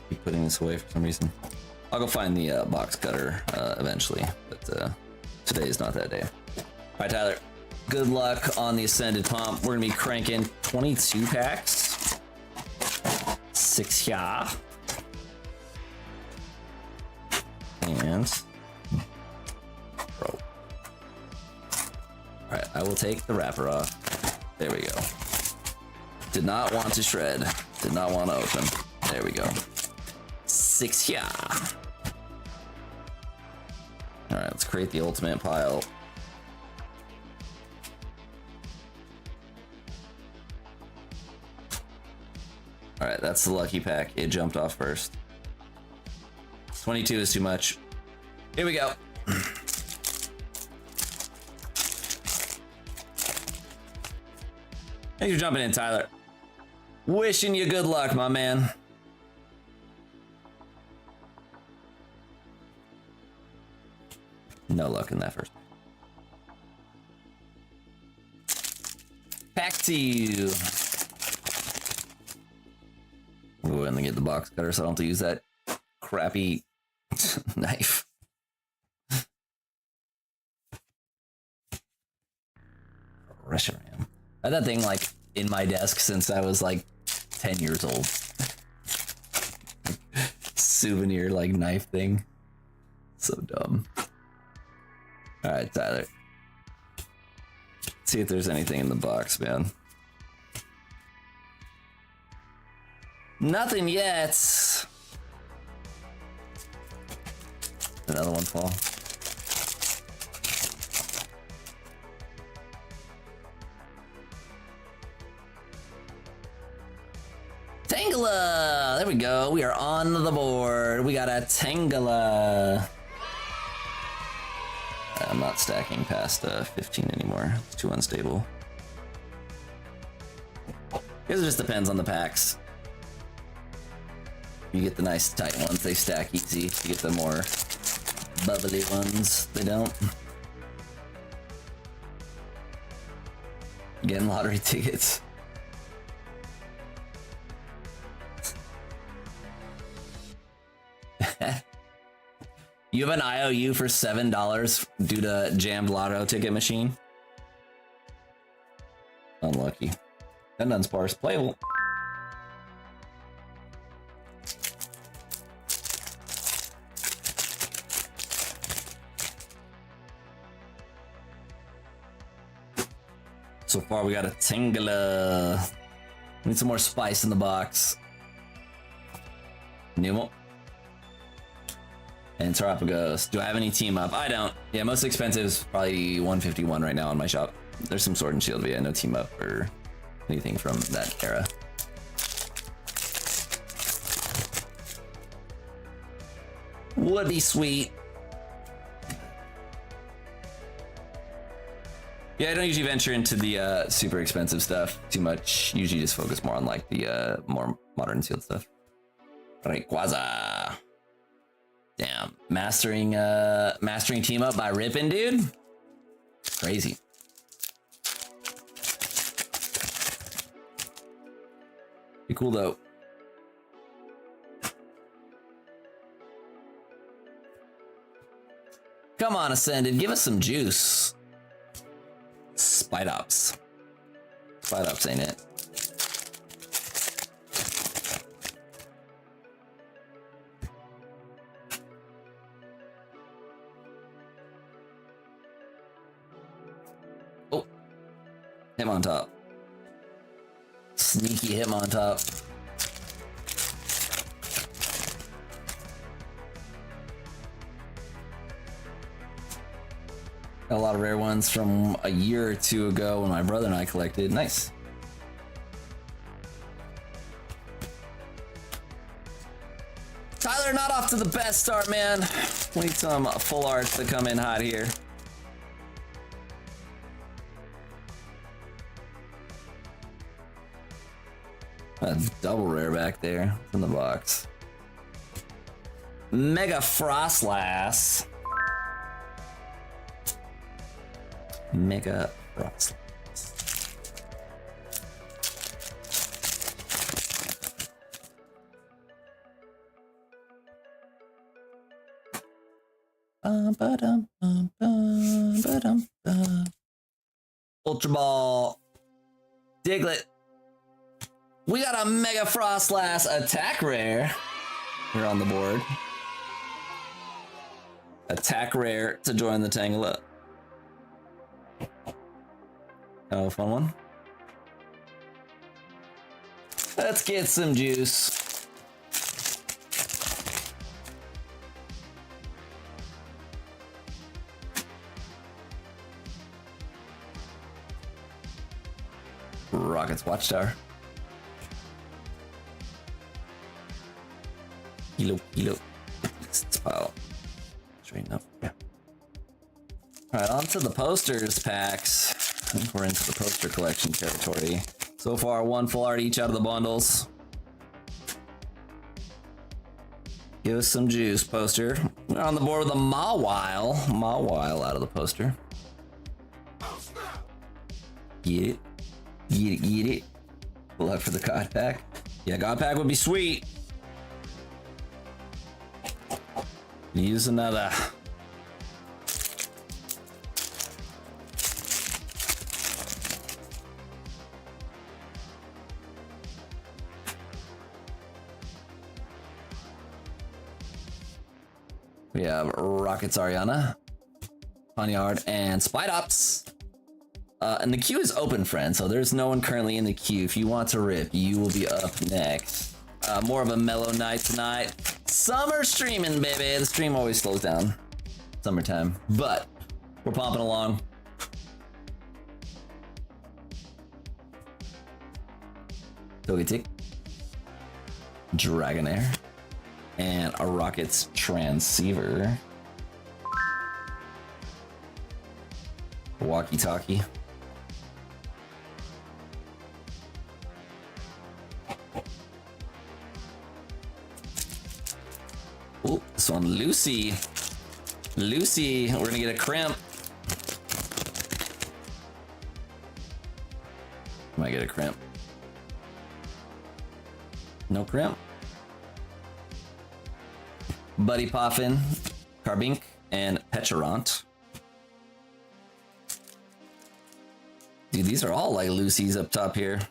Keep putting this away for some reason. I'll go find the box cutter eventually, but today is not that day. All right, Tyler, good luck on the Ascended Pump. We're gonna be cranking 22 packs. 6 yeah. And bro. All right, I will take the wrapper off. There we go. Did not want to shred. Did not want to open. There we go. 6 yeah. All right, let's create the ultimate pile. All right, that's the lucky pack. It jumped off first. 22 is too much. Here we go. Thanks for jumping in, Tyler. Wishing you good luck, my man. No luck in that first. Pack 2. Ooh, and then get the box cutter so I don't have to use that crappy knife. Reshiram. I had that thing like in my desk since I was like 10 years old. Souvenir like knife thing. So dumb. All right, Tyler. See if there's anything in the box, man. Nothing yet. Another one fall. Tangela! There we go. We are on the board. We got a Tangela. I'm not stacking past 15 anymore. It's too unstable. I guess it just depends on the packs. You get the nice tight ones, they stack easy. You get the more bubbly ones, they don't. Getting lottery tickets. You have an IOU for $7 due to jammed lotto ticket machine? Unlucky. And unsparse. Playable. So far we got a Tangela. Need some more spice in the box. Nemo. And Terapagos. Do I have any team up? I don't. Yeah, most expensive is probably 151 right now on my shop. There's some Sword and Shield, but yeah, no team up or anything from that era. Would be sweet. Yeah, I don't usually venture into the super expensive stuff too much. Usually just focus more on like the more modern sealed stuff. Rayquaza. Damn. Mastering team up by Rippin, dude. Crazy. Be cool though. Come on, Ascended, give us some juice. Spite Ops. Spite Ops ain't it. Oh. Him on top. Sneaky him on top. Got a lot of rare ones from a year or two ago when my brother and I collected. Nice. Tyler, not off to the best start, man. We need some full arts to come in hot here. A double rare back there in the box. Mega Frostlass. Mega Frostlass. Ultra Ball. Diglett. We got a Mega Frostlass attack rare here on the board. Attack rare to join the Tangela. Kind of a fun one. Let's get some juice. Rockets Watchtower. Kilo. Pile. Straighten up. Yeah. Alright, on to the posters packs. I think we're into the poster collection territory. So far, one full art each out of the bundles. Give us some juice, poster. We're on the board with a Mawile. Mawile out of the poster. Get it. Get it. Good luck for the God pack. Yeah, God pack would be sweet. Use another. We have Rockets Ariana, Ponyard, and Spite Ops. And the queue is open, friend, so there's no one currently in the queue. If you want to rip, you will be up next. More of a mellow night tonight. Summer streaming, baby. The stream always slows down. Summertime. But we're pumping along. Togetic. Dragonair. And a Rockets Transceiver. Walkie-talkie. Ooh, this one, Lucy. Lucy, we're gonna get a crimp. Might get a crimp. No crimp. Buddy Poffin, Carbink, and Pecherant. Dude, these are all like Lucy's up top here.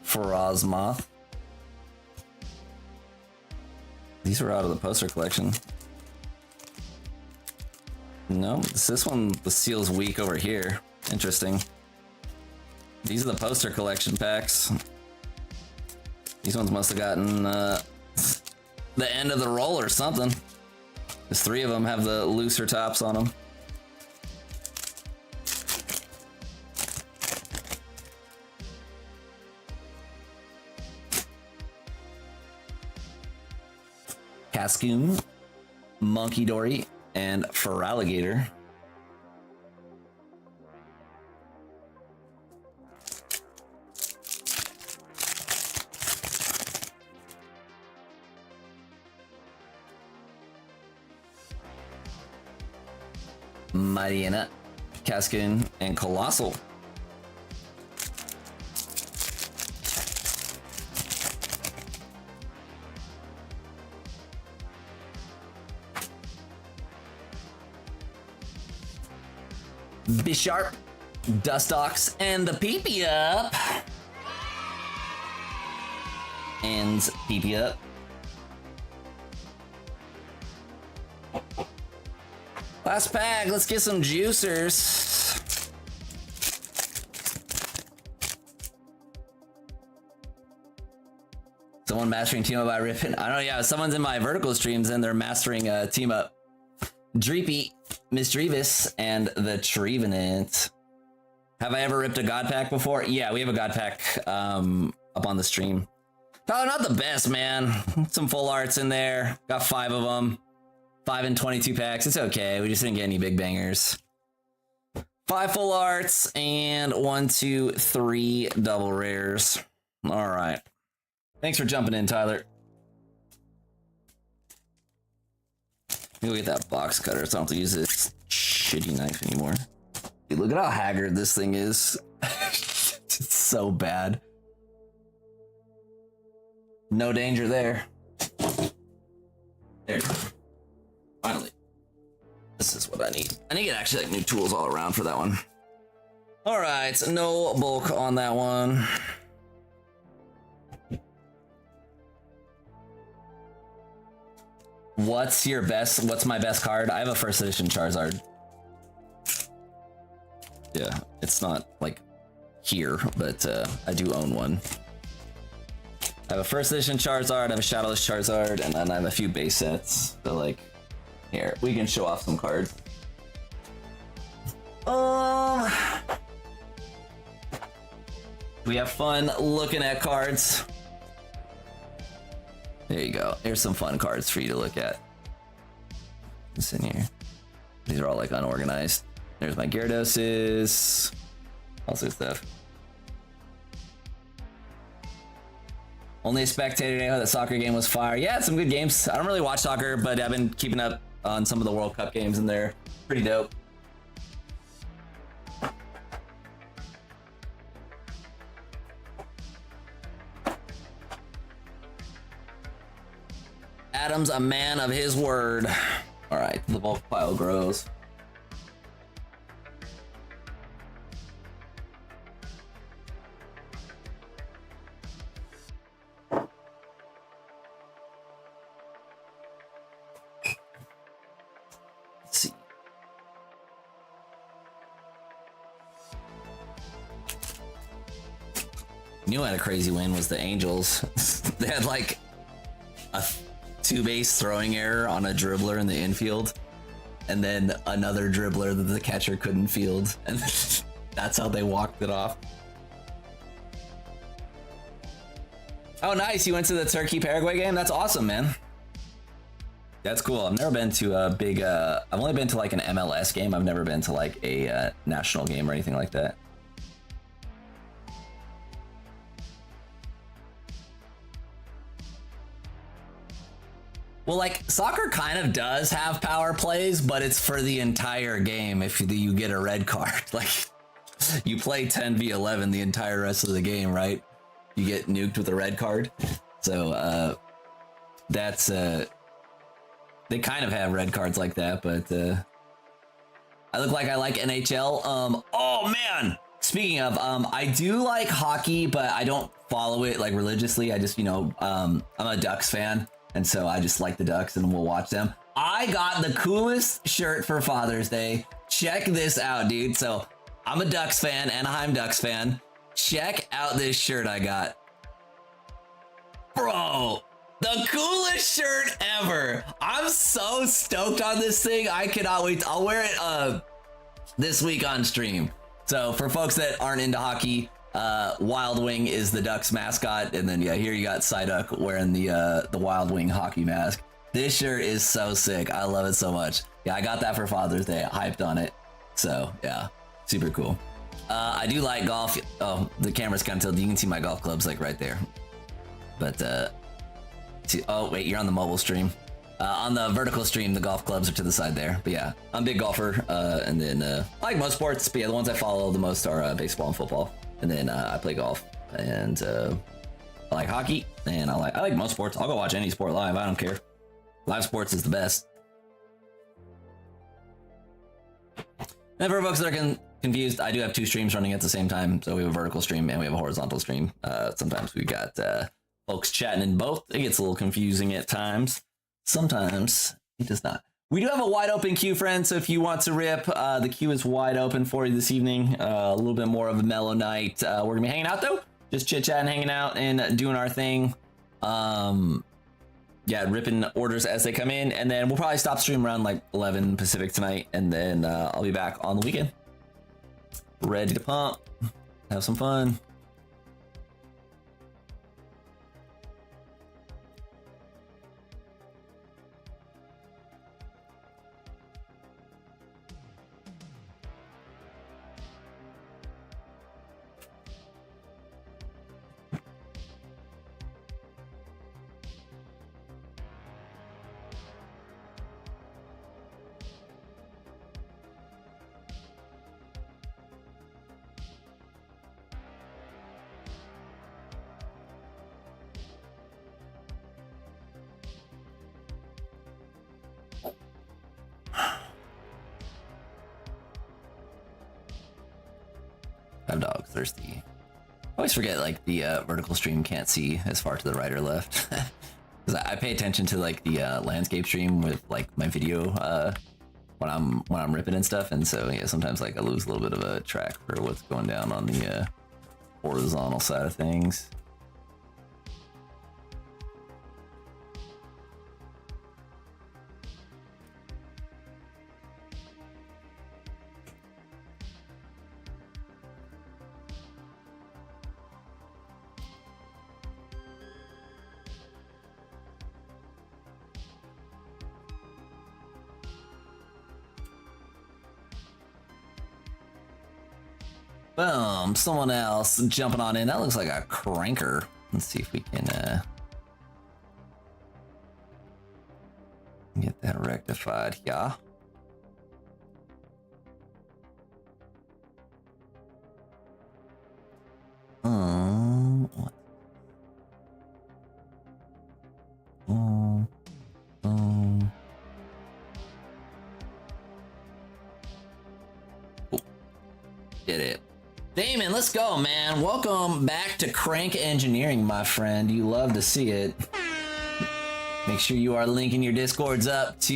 Frozmoth. These are out of the poster collection. No, this one, the seal's weak over here. Interesting. These are the poster collection packs. These ones must have gotten the end of the roll or something. There's 3 of them have the looser tops on them. Cascoon, Monkey Dory, and Feraligatr. Mariana, Caskin, and Colossal. Bisharp, Dustox, and the PP up. And PP up. Last pack, let's get some juicers. Someone mastering team up by Ripon. I don't know, yeah, someone's in my vertical streams and they're mastering team up. Dreepy, Misdreavus, and the Trevenant. Have I ever ripped a God Pack before? Yeah, we have a God Pack up on the stream. Oh, not the best, man. Some full arts in there. Got 5 of them. 5 and 22 packs. It's okay. We just didn't get any big bangers. 5 full arts and 1, 2, 3 double rares. All right. Thanks for jumping in, Tyler. Maybe get that box cutter so I don't have to use this shitty knife anymore. Dude, look at how haggard this thing is. It's so bad. No danger there. There. Finally. This is what I need. I need to get actually like new tools all around for that one. All right, so no bulk on that one. What's my best card? I have a first edition Charizard. Yeah, it's not like here, but I do own one. I have a first edition Charizard, I have a Shadowless Charizard, and then I have a few base sets. So like, here, we can show off some cards. We have fun looking at cards. There you go. Here's some fun cards for you to look at. What's in here? These are all like unorganized. There's my Gyarados, all sorts of stuff. Only a spectator today. That soccer game was fire. Yeah, some good games. I don't really watch soccer, but I've been keeping up on some of the World Cup games, and they're pretty dope. Adam's a man of his word. All right, the bulk pile grows. Let's see. You know what had a crazy win was the Angels. They had like a 2-base throwing error on a dribbler in the infield, and then another dribbler that the catcher couldn't field, and that's how they walked it off. Oh, nice! You went to the Turkey-Paraguay game? That's awesome, man. That's cool. I've never been to a big. I've only been to like an MLS game. I've never been to like a national game or anything like that. Well, like, soccer kind of does have power plays, but it's for the entire game if you get a red card. Like, you play 10v11 the entire rest of the game, right? You get nuked with a red card. So, that's, they kind of have red cards like that, but, I look like I like NHL. Oh, man! Speaking of, I do like hockey, but I don't follow it, like, religiously. I just, you know, I'm a Ducks fan. And so I just like the Ducks and we'll watch them. I got the coolest shirt for Father's Day. Check this out, dude. So I'm a Ducks fan, Anaheim Ducks fan. Check out this shirt I got. Bro, the coolest shirt ever. I'm so stoked on this thing. I cannot wait. I'll wear it this week on stream. So for folks that aren't into hockey, Wild Wing is the Ducks mascot, and then yeah, here you got Psyduck wearing the Wild Wing hockey mask. This shirt is so sick. I love it so much. Yeah, I got that for Father's Day. I hyped on it. So yeah, super cool. I do like golf. Oh, the camera's kind of tilted. You can see my golf clubs like right there. But oh wait, you're on the mobile stream. On the vertical stream, the golf clubs are to the side there. But yeah, I'm a big golfer. And then I like most sports, but yeah, the ones I follow the most are baseball and football. And then I play golf, and I like hockey, and I like most sports. I'll go watch any sport live. I don't care. Live sports is the best. And for folks that are confused, I do have 2 streams running at the same time. So we have a vertical stream and we have a horizontal stream. Sometimes we got folks chatting in both. It gets a little confusing at times. Sometimes it does not. We do have a wide open queue, friends. So if you want to rip, the queue is wide open for you this evening. A little bit more of a mellow night. We're gonna be hanging out though, just chit chatting, hanging out, and doing our thing. Yeah, ripping orders as they come in, and then we'll probably stop stream around like 11 Pacific tonight, and then I'll be back on the weekend, ready to pump, have some fun. I'm dog thirsty. I always forget like the vertical stream can't see as far to the right or left. Because I pay attention to like the landscape stream with like my video when I'm ripping and stuff, and so yeah, sometimes like I lose a little bit of a track for what's going down on the horizontal side of things. Boom, someone else jumping on in. That looks like a cranker. Let's see if we can get that rectified. Yeah. What? Get it. Damon, let's go, man. Welcome back to Crank Engineering, my friend. You love to see it. Make sure you are linking your Discords up to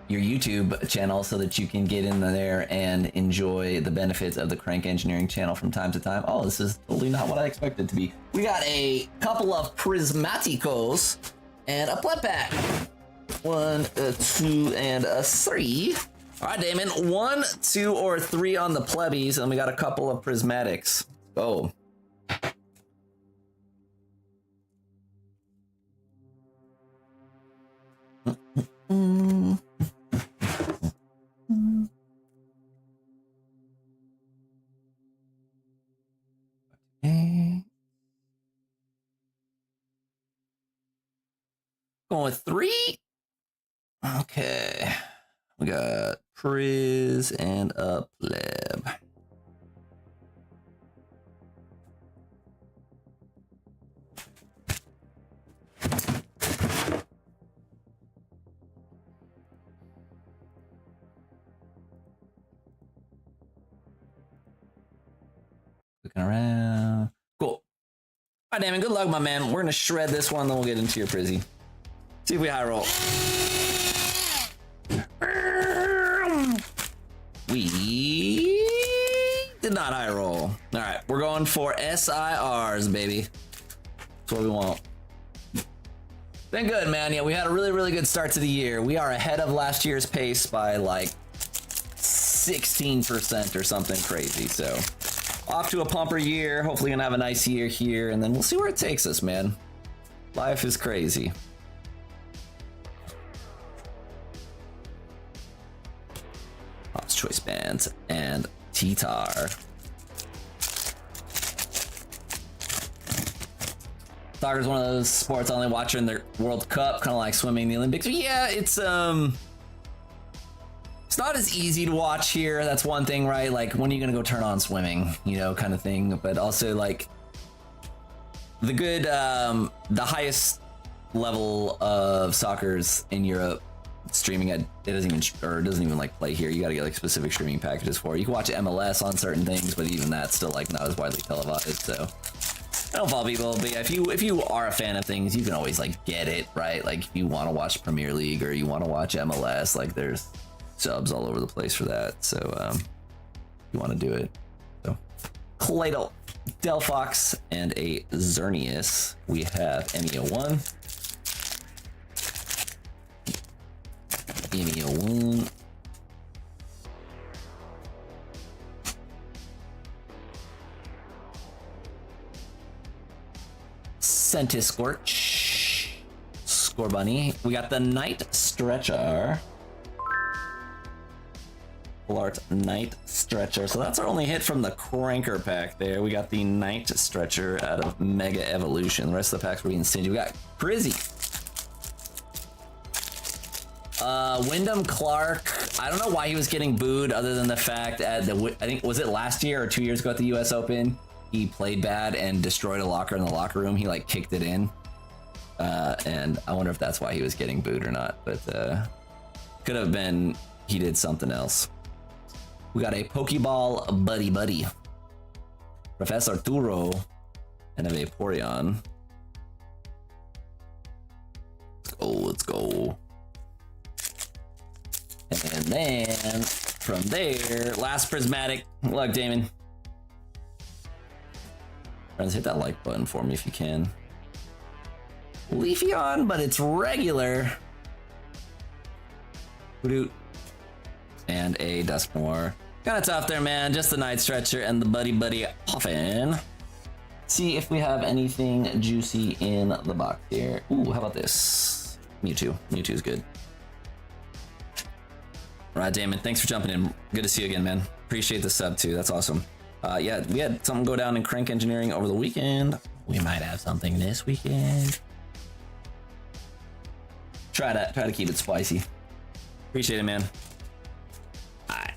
your YouTube channel so that you can get in there and enjoy the benefits of the Crank Engineering channel from time to time. Oh, this is totally not what I expected it to be. We got a couple of Prismaticos and a pleb pack. 1, 2, and 3. All right, Damon. 1, 2, or 3 on the plebbies, and we got a couple of Prismatics. Go. Okay. Going with 3. Okay. We got Priz and a pleb. Looking around. Cool. All right, Damon, good luck, my man. We're going to shred this one, then we'll get into your Prizzy. See if we high roll. We did not high roll. All right, we're going for SIRs, baby. That's what we want. Been good, man. Yeah, we had a really, really good start to the year. We are ahead of last year's pace by like 16% or something crazy. So off to a pumper year. Hopefully gonna have a nice year here, and then we'll see where it takes us, man. Life is crazy. Pop's Choice Bands and T-Tar. Soccer's one of those sports I only watch in the World Cup, kind of like swimming, the Olympics. But yeah, it's not as easy to watch here. That's one thing, right? Like, when are you gonna go turn on swimming, you know, kind of thing. But also, like, the good, the highest level of soccer's in Europe. Streaming it doesn't even like play here. You got to get like specific streaming packages for it. You can watch MLS on certain things, but even that's still like not as widely televised. So I don't follow people, but yeah, if you are a fan of things, you can always like get it, right? Like if you want to watch Premier League or you want to watch MLS, like there's subs all over the place for that. So you want to do it. So Cladle, Delphox, and a Xerneas. We have MEO1. MEO1. Centiscorch. Scorbunny. We got the Night Stretcher. Full Art Night Stretcher. So that's our only hit from the Cranker pack there. We got the Night Stretcher out of Mega Evolution. The rest of the packs were being stingy. We got Prizzy. Wyndham Clark, I don't know why he was getting booed other than the fact at I think, was it last year or 2 years ago at the US Open? He played bad and destroyed a locker in the locker room. He like kicked it in. And I wonder if that's why he was getting booed or not, but could have been he did something else. We got a Pokeball Buddy Buddy. Professor Arturo and a Vaporeon. Let's go. And then from there, last Prismatic. Good luck, Damon. Friends, hit that like button for me if you can. Leafeon, but it's regular. And a Dusknoir. Kind of tough there, man. Just the Night Stretcher and the Buddy Buddy Hoffin. See if we have anything juicy in the box here. Ooh, how about this? Mewtwo. Mewtwo's good. All right, Damon, thanks for jumping in. Good to see you again, man. Appreciate the sub, too. That's awesome. Yeah, we had something go down in Crank Engineering over the weekend. We might have something this weekend. Try to keep it spicy. Appreciate it, man. All right.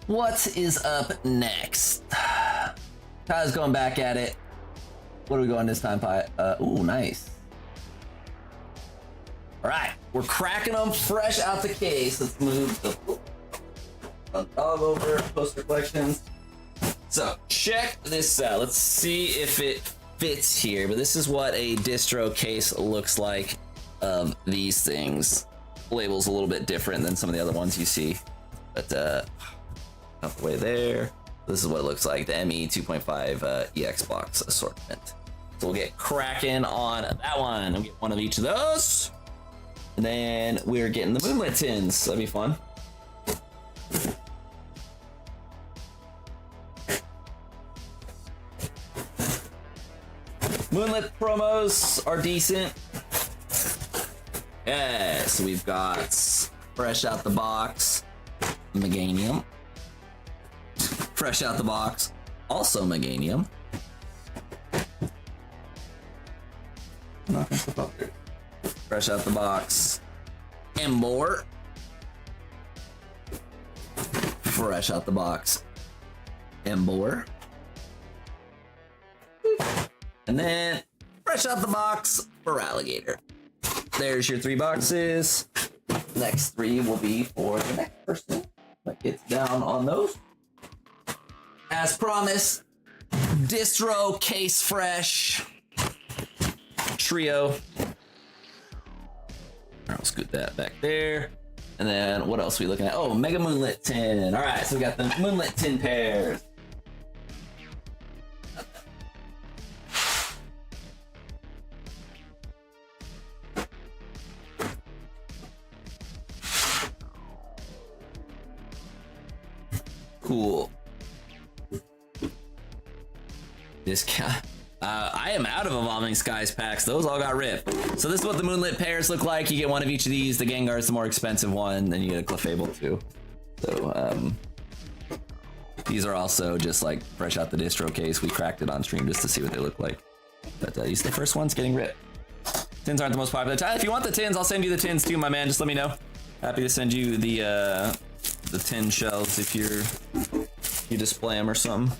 What is up next? Ty's going back at it. What are we going this time, Pi? Ooh, nice. All right, we're cracking them fresh out the case. Let's move the dog over, poster collections. So check this out. Let's see if it fits here, but this is what a distro case looks like of these things. Label's a little bit different than some of the other ones you see, but out the way there. This is what it looks like, the ME 2.5 EX box assortment. So we'll get cracking on that one. We'll get one of each of those. And then we're getting the Moonlit tins. That'll be fun. Moonlit promos are decent. Yeah, so we've got fresh out the box, Meganium. Fresh out the box, also Meganium. Fresh out the box, Emboar. Fresh out the box, Emboar. And then fresh out the box for Alligator. There's your 3 boxes. Next 3 will be for the next person that gets down on those. As promised, distro case fresh trio. All right, we'll scoot that back there. And then what else are we looking at? Oh, Mega Moonlit tin. All right, so we got the Moonlit tin pairs. Cool. This guy. I am out of Evolving Skies packs. Those all got ripped. So this is what the Moonlit pairs look like. You get one of each of these. The Gengar's the more expensive one. Then you get a Clefable too. So, These are also just like fresh out the distro case. We cracked it on stream just to see what they look like. But these are the first ones getting ripped. Tins aren't the most popular. If you want the tins, I'll send you the tins too, my man. Just let me know. Happy to send you the tin shells if you display them or something.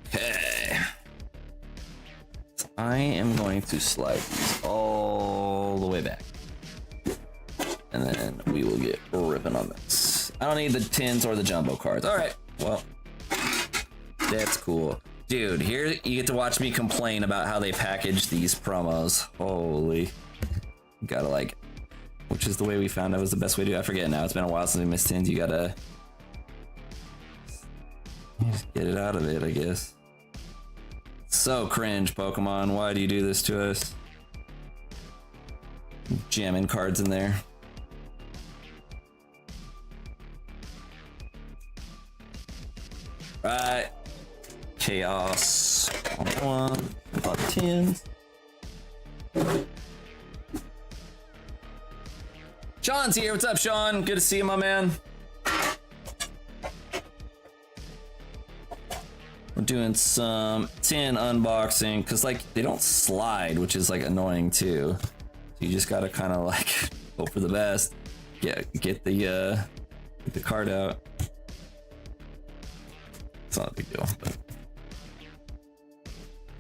Okay. I am going to slide these all the way back. And then we will get ripping on this. I don't need the tins or the jumbo cards. All right, well, that's cool. Dude, here you get to watch me complain about how they package these promos. Holy. Gotta like, which is the way we found out was the best way to do it. I forget now, it's been a while since we missed tins. You gotta just get it out of it, I guess. So cringe, Pokemon, why do you do this to us? Jamming cards in there. Right. Chaos. One. About 10. Sean's here. What's up, Sean? Good to see you, my man. We're doing some tin unboxing because, like, they don't slide, which is like annoying too. So you just gotta kind of like hope for the best. Yeah, get the card out. It's not a big deal, but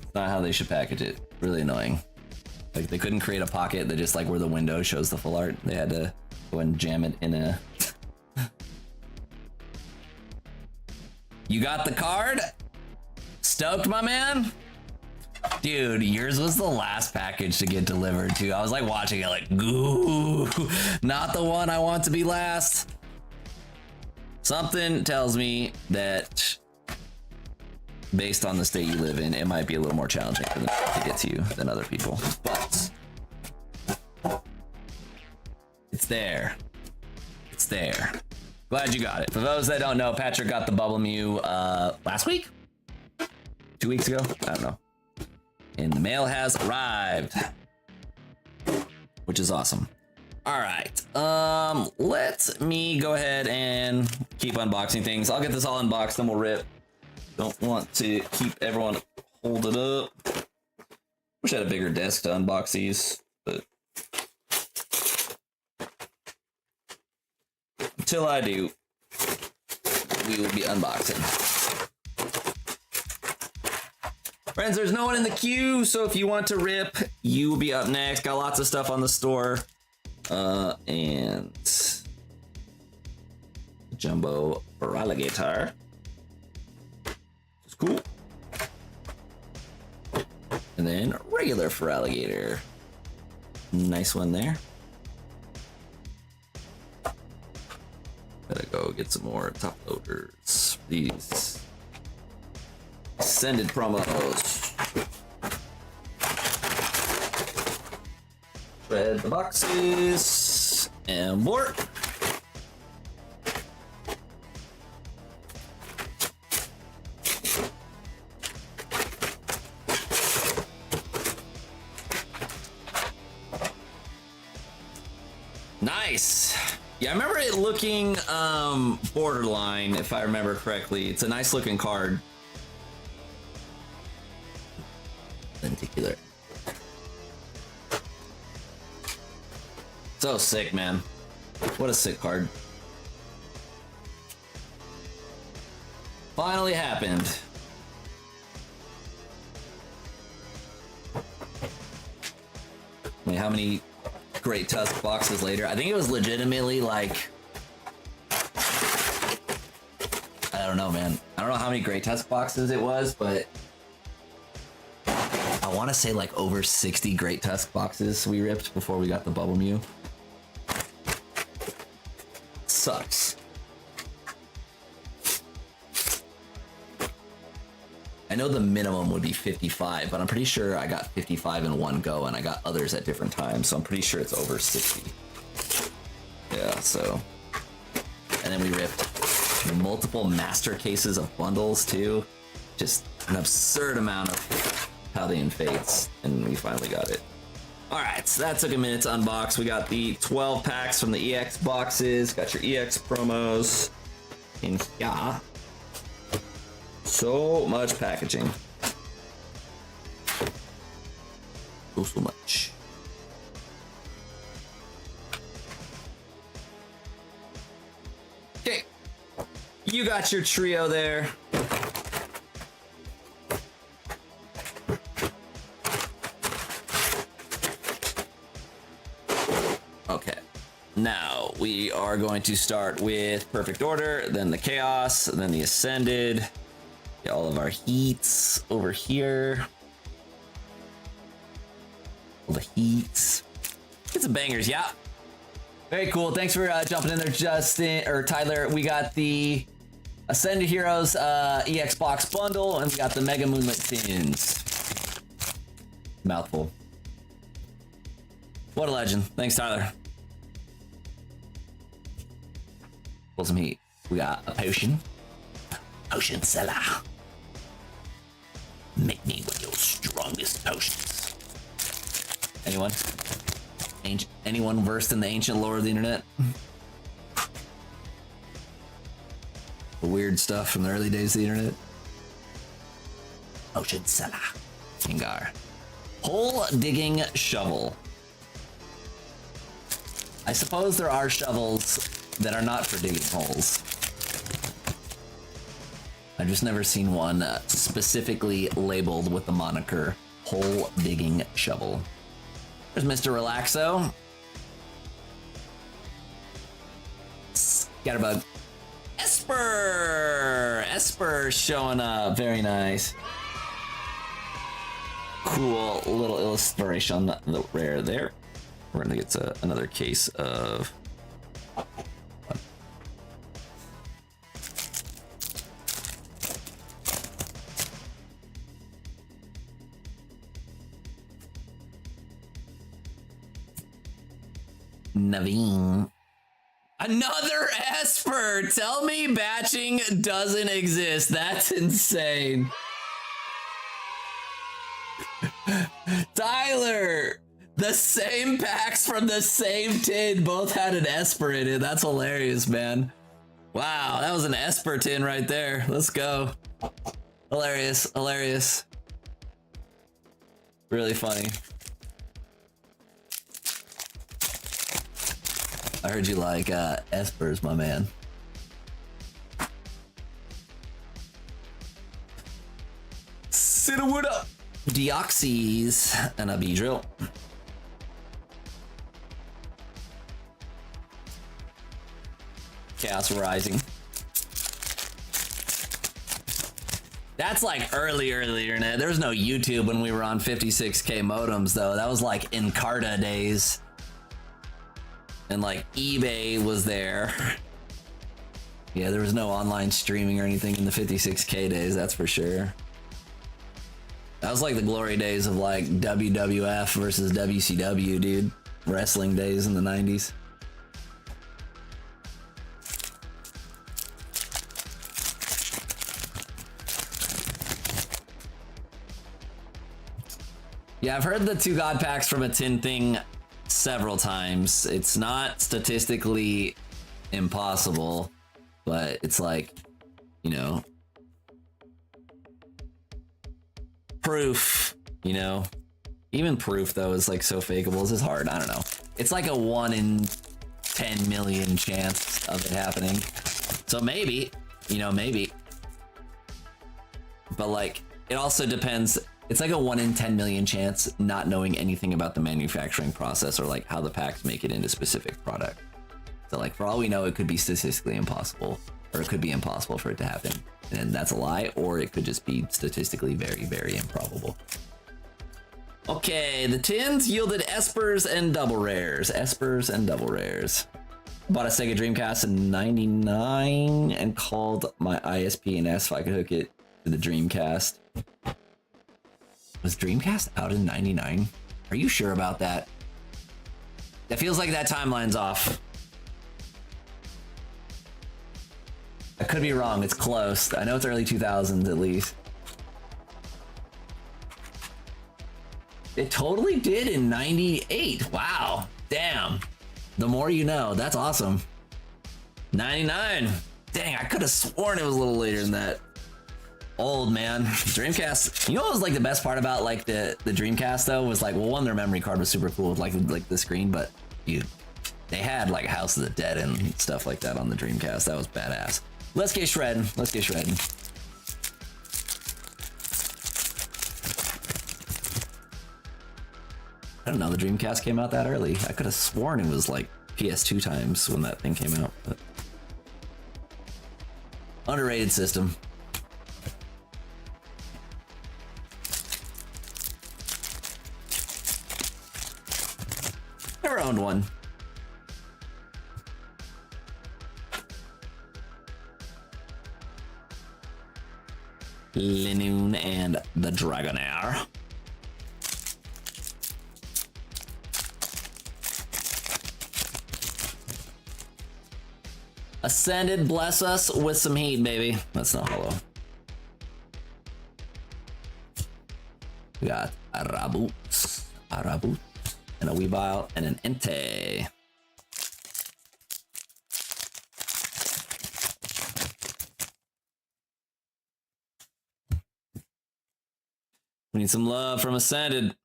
it's not how they should package it. Really annoying. Like they couldn't create a pocket that just like where the window shows the full art. They had to go and jam it in a. You got the card? Stoked, my man? Dude, yours was the last package to get delivered too. I was like watching it like, ooh, not the one I want to be last. Something tells me that based on the state you live in, it might be a little more challenging for them to get to you than other people. But it's there. It's there. Glad you got it. For those that don't know, Patrick got the Bubble Mew last week? 2 weeks ago? I don't know. And the mail has arrived, which is awesome. All right, let me go ahead and keep unboxing things. I'll get this all unboxed, then we'll rip. Don't want to keep everyone holding up. Wish I had a bigger desk to unbox these, but until I do, we will be unboxing. Friends, there's no one in the queue, so if you want to rip, you will be up next. Got lots of stuff on the store. And jumbo alligator. It's cool. And then regular alligator. Nice one there. Gotta go get some more top loaders. These extended promos. Shred the boxes and more. Nice. Yeah, I remember it looking borderline, if I remember correctly. It's a nice looking card. Lenticular. So sick, man. What a sick card. Finally happened. Wait, how many Great Tusk boxes later? I think it was legitimately like, I don't know, man. I don't know how many Great Tusk boxes it was, but I want to say like over 60 Great Tusk boxes we ripped before we got the Bubble Mew. Sucks. I know the minimum would be 55, but I'm pretty sure I got 55 in one go and I got others at different times, so I'm pretty sure it's over 60. Yeah, so. And then we ripped multiple master cases of bundles too. Just an absurd amount of Paldean Fates, and we finally got it. Alright, so that took a minute to unbox. We got the 12 packs from the EX boxes. Got your EX promos in here. So much packaging. So much. Okay. You got your trio there. Okay. Now we are going to start with Perfect Order, then the Chaos, then the Ascended. Get all of our heats over here. All the heats. Get some bangers, yeah. Very cool. Thanks for jumping in there, Justin or Tyler. We got the Ascended Heroes EX box bundle, and we got the Mega Moonlit Tins. Mouthful. What a legend. Thanks, Tyler. Pull some heat. We got a potion. Potion seller. Make me one of your strongest potions. Anyone? Anyone versed in the ancient lore of the internet? The weird stuff from the early days of the internet? Potion seller. Kingar. Hole digging shovel. I suppose there are shovels that are not for digging holes. I've just never seen one specifically labeled with the moniker hole digging shovel. There's Mr. Relaxo. Scatterbug. Esper! Esper showing up. Very nice. Cool little illustration on the rare there. We're gonna get to another case of... Naveen. Another Esper! Tell me batching doesn't exist. That's insane. Tyler! The same packs from the same tin both had an Esper in it. That's hilarious, man. Wow, that was an Esper tin right there. Let's go. Hilarious, hilarious. Really funny. I heard you like Espers, my man. Sit-a-wood up! Deoxys and a Beedrill. Chaos Rising. That's like early internet. There was no YouTube when we were on 56K modems, though. That was like Encarta days. And like eBay was there. Yeah, there was no online streaming or anything in the 56K days, that's for sure. That was like the glory days of like WWF versus WCW, dude. Wrestling days in the 90s. Yeah, I've heard the 2 God packs from a tin thing several times. It's not statistically impossible, but it's like, you know, proof, you know, even proof though is like so fakeable. This is hard. I don't know. It's like a 1 in 10 million chance of it happening. So maybe, you know, maybe, but like, it also depends. It's like a 1 in 10 million chance not knowing anything about the manufacturing process or like how the packs make it into specific product. So like for all we know, it could be statistically impossible, or it could be impossible for it to happen. And that's a lie, or it could just be statistically very, very improbable. Okay, the tins yielded Espers and double rares. Espers and double rares. Bought a Sega Dreamcast in '99 and called my ISP and asked if I could hook it to the Dreamcast. Was Dreamcast out in '99? Are you sure about that? That feels like that timeline's off. I could be wrong. It's close. I know it's early 2000s at least. It totally did in 98. Wow. Damn. The more you know. That's awesome. 99. Dang, I could have sworn it was a little later than that. Old, man. Dreamcast. You know what was like the best part about like the Dreamcast though was like, well, one, their memory card was super cool with like the screen, but they had like House of the Dead and stuff like that on the Dreamcast. That was badass. Let's get shredding. Let's get shredding. I don't know, the Dreamcast came out that early. I could have sworn it was like PS2 times when that thing came out. But... underrated system. Never owned one. Linoon and the Dragonair. Ascended, bless us with some heat, baby. That's not hollow. We got Arabu, and a Weavile, and an Entei. We need some love from Ascended.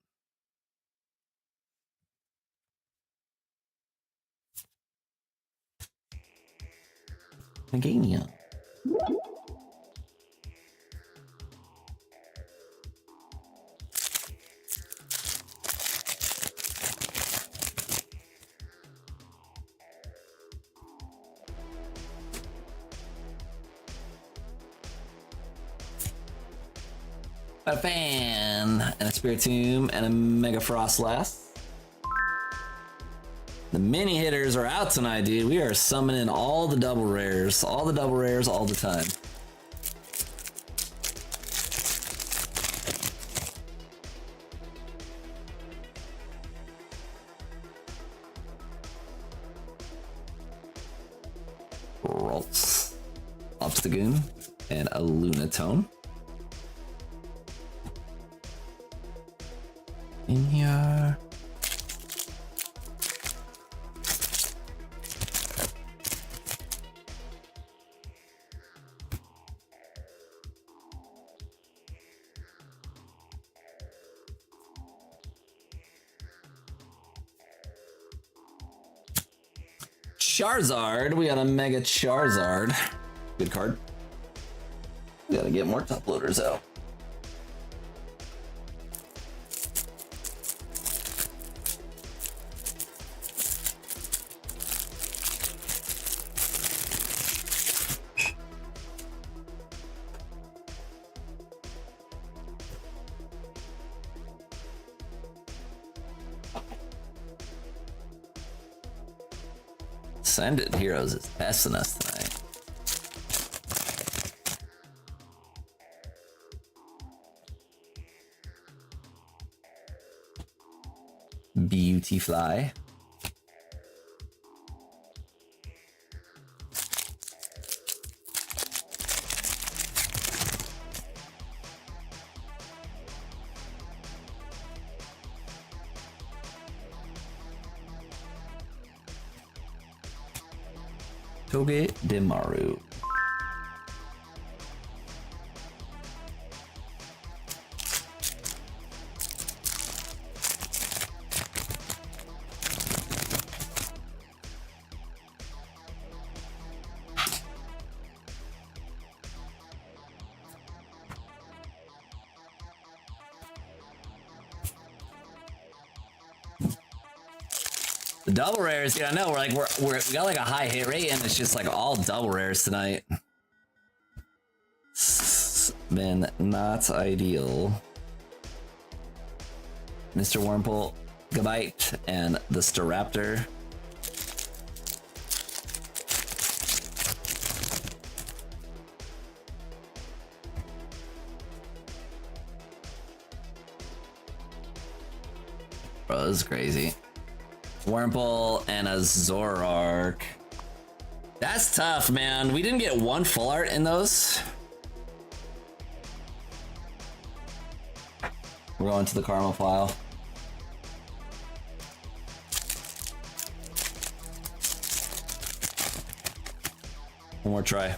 Megania. A fan and a Spiritomb and a Mega Frostlass. The mini hitters are out tonight, dude. We are summoning all the double rares, all the time. Ralts, Obstagoon, and a Lunatone. In here. Charizard, we got a Mega Charizard. Good card. We gotta get more top loaders out. Ascended Heroes is testing us tonight. Beautifly. Toge Demaru. The double rares, yeah, I know. We got like a high hit rate, and it's just like all double rares tonight. It's been not ideal. Mr. Wormhole, Gabite, and the Staraptor. Bro, this is crazy. Wurmple and a Zoroark. That's tough, man. We didn't get one full art in those. We're going to the Karma file. One more try.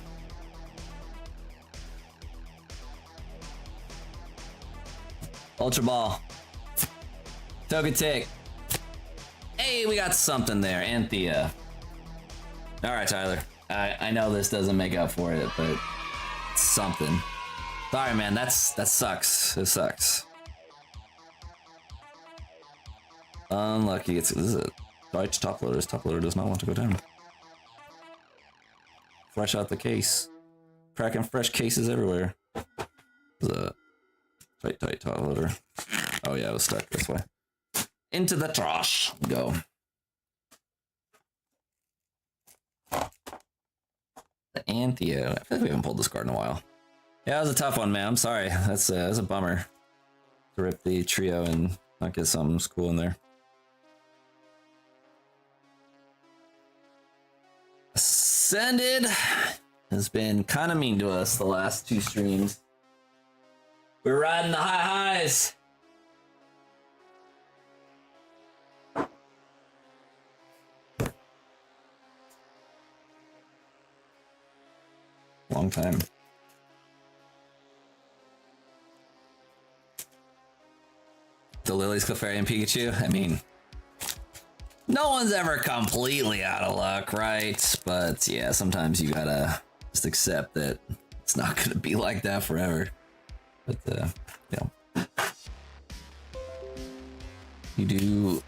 Ultra Ball. Togetic. Hey, we got something there. Anthea. All right, Tyler. I know this doesn't make up for it, but it's something. Sorry, man. That sucks. It sucks. Unlucky. This is it. Right, top loader. Top loader does not want to go down. Fresh out the case. Cracking fresh cases everywhere. The tight top loader. Oh yeah, it was stuck this way. Into the trash. Go. The Anthea. I feel like we haven't pulled this card in a while. Yeah, that was a tough one, man. I'm sorry. That's a bummer. To rip the trio and not get something cool in there. Ascended has been kind of mean to us the last 2 streams. We're riding the high highs. Long time. The Lilies, Clefairy, and Pikachu. I mean, no one's ever completely out of luck, right? But yeah, sometimes you gotta just accept that it's not gonna be like that forever. But you know,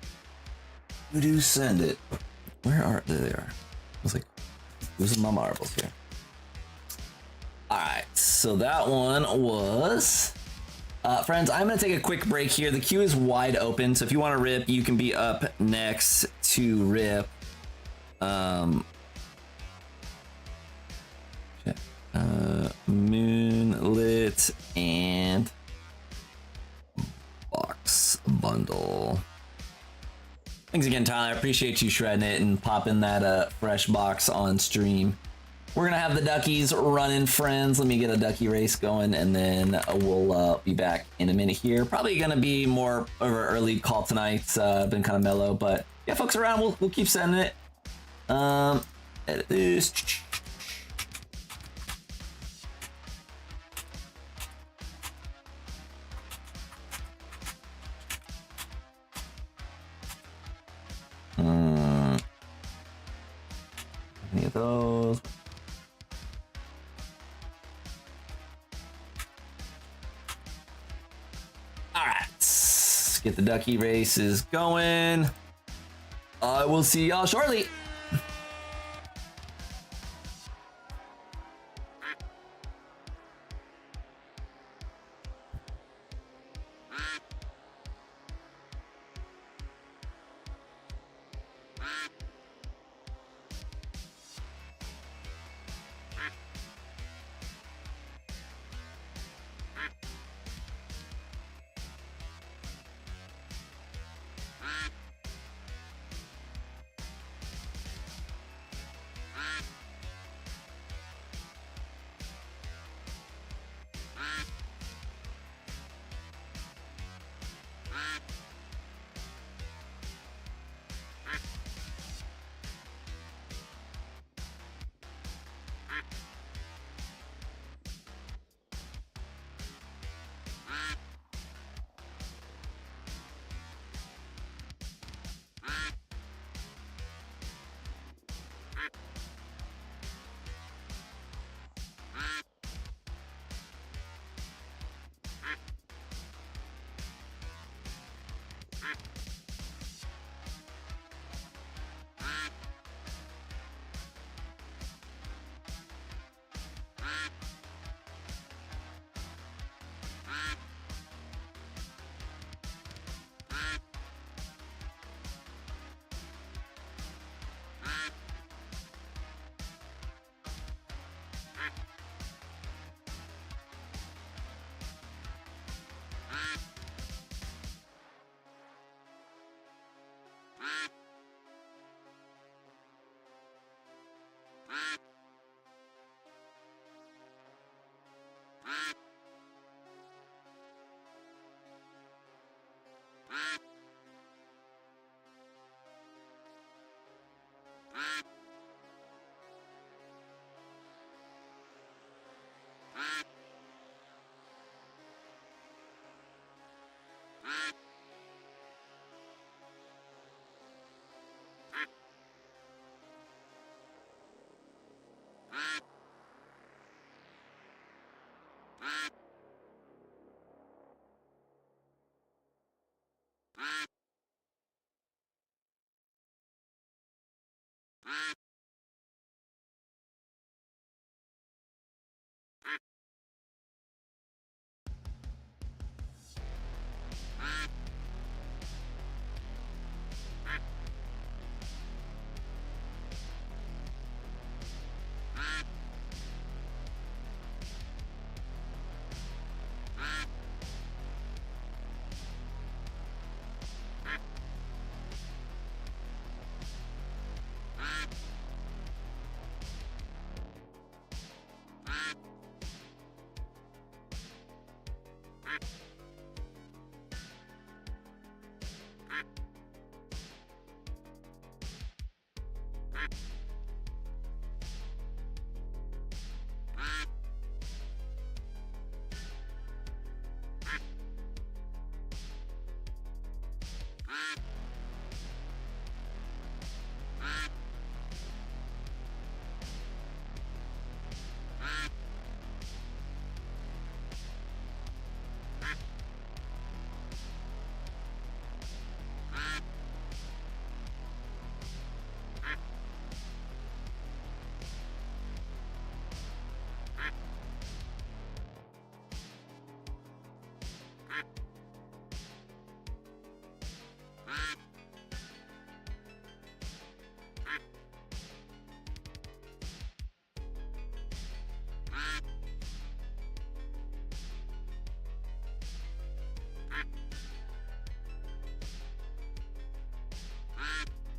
you do send it. Where are they? Are. I was like, losing my marbles here. All right, so that one was. Friends, I'm gonna take a quick break here. The queue is wide open, so if you want to rip, you can be up next to rip. Moonlit and box bundle. Thanks again, Tyler. I appreciate you shredding it and popping that fresh box on stream. We're gonna have the duckies running, friends. Let me get a ducky race going, and then we'll be back in a minute here. Probably gonna be more of an early call tonight. Been kind of mellow, but yeah, folks around. We'll keep sending it. Edit this. Any of those? All right, let's get the ducky races going. I will see y'all shortly.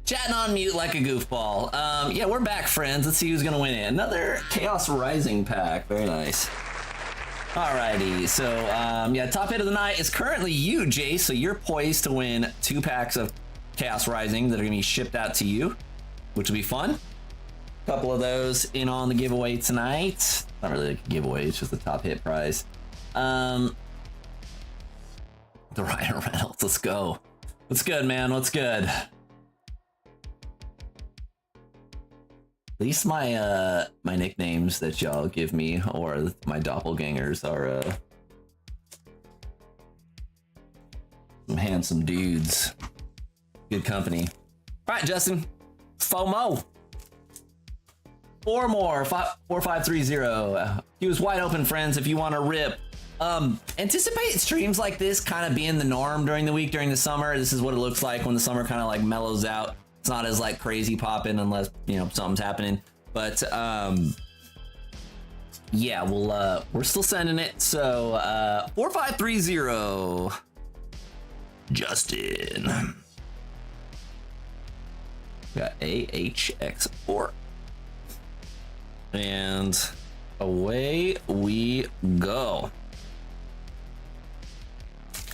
Chatting on mute like a goofball. Yeah, we're back, friends. Let's see who's gonna win it. Another Chaos Rising pack. Very nice. Alrighty, so yeah, top hit of the night is currently you, Jay. So you're poised to win 2 packs of Chaos Rising that are gonna be shipped out to you, which will be fun. A couple of those in on the giveaway tonight. Not really a giveaway, it's just the top hit prize. The Ryan Reynolds, let's go. What's good, man? What's good? At least my my nicknames that y'all give me, or my doppelgangers, are some handsome dudes. Good company. All right, Justin. FOMO. 4 more. 4530. He was wide open, friends. If you want to rip. Anticipate streams like this kind of being the norm during the week, during the summer. This is what it looks like when the summer kind of like mellows out. It's not as like crazy popping unless, you know, something's happening. But yeah, we're still sending it. So 4530. Justin. Got AHX4. And away we go.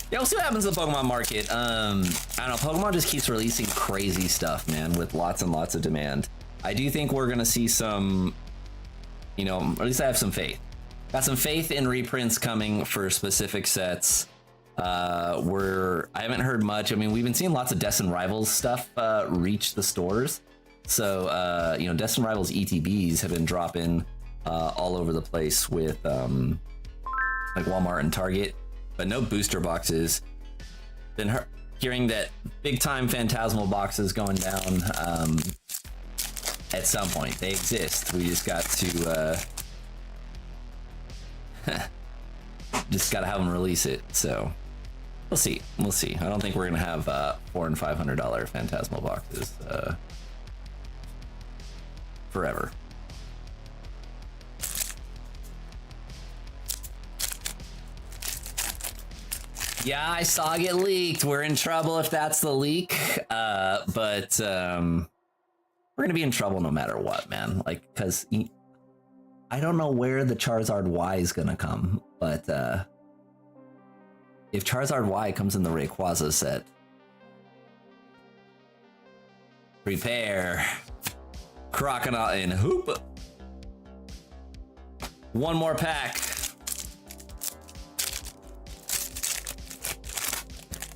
Yeah, we'll see what happens in the Pokemon market. I don't know, Pokemon just keeps releasing crazy stuff, man, with lots and lots of demand. I do think we're gonna see some, you know, or at least I have some faith. Got some faith in reprints coming for specific sets. I haven't heard much. I mean, we've been seeing lots of Destin Rivals stuff reach the stores. So, you know, Destin Rivals ETBs have been dropping all over the place with like Walmart and Target, but no booster boxes. Been hearing that big time Phantasmal boxes going down at some point. They exist. We just got to just got to have them release it. So we'll see. We'll see. I don't think we're gonna have $400 and $500 Phantasmal boxes forever. Yeah, I saw it get leaked. We're in trouble if that's the leak. But we're gonna be in trouble no matter what, man. Like, cause I don't know where the Charizard Y is gonna come, but if Charizard Y comes in the Rayquaza set, prepare. Crocodile and Hoop. One more pack.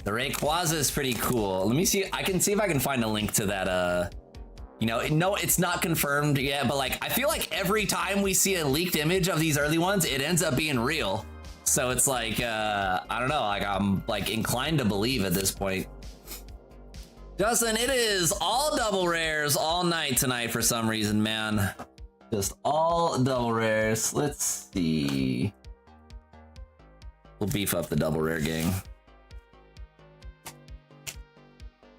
The Rayquaza is pretty cool. Let me see. I can see if I can find a link to that. You know, no, it's not confirmed yet, but like, I feel like every time we see a leaked image of these early ones, it ends up being real. So it's like, I don't know, like I'm like inclined to believe at this point. Justin, it is all double rares all night tonight for some reason, man. Just all double rares. Let's see. We'll beef up the double rare gang.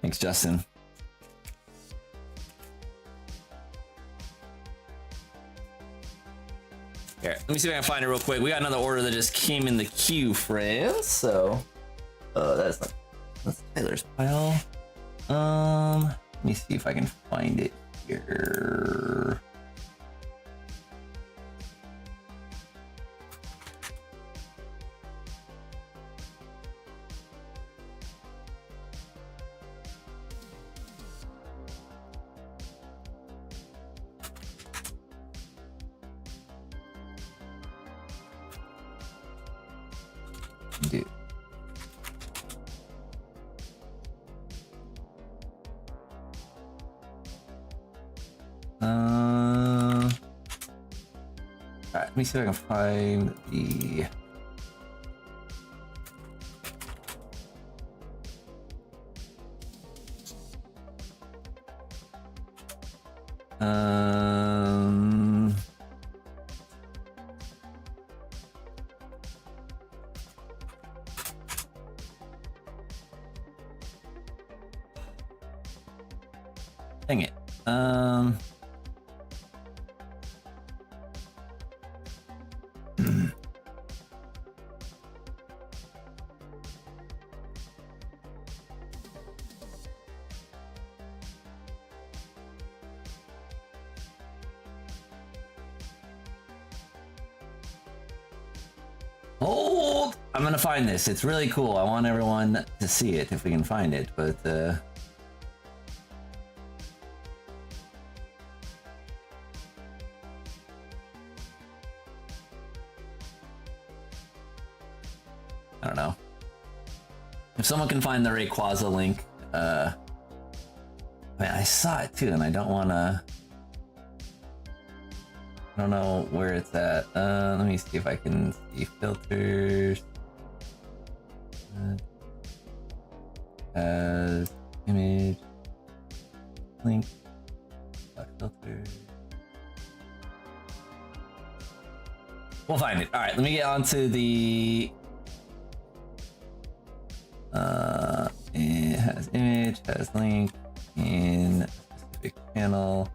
Thanks, Justin. Here, let me see if I can find it real quick. We got another order that just came in the queue, friends. So, that's Tyler's pile. Let me see if I can find it here. Dude. Alright, let me see if I can find the dang it. Hold! I'm gonna find this. It's really cool. I want everyone to see it if we can find it, but I don't know. If someone can find the Rayquaza link, I mean, I saw it too, and I don't wanna. I don't know where it's at. Let me see if I can see filters. As image link filter. We'll find it. All right, let me get onto the. It has image, has link in a specific channel.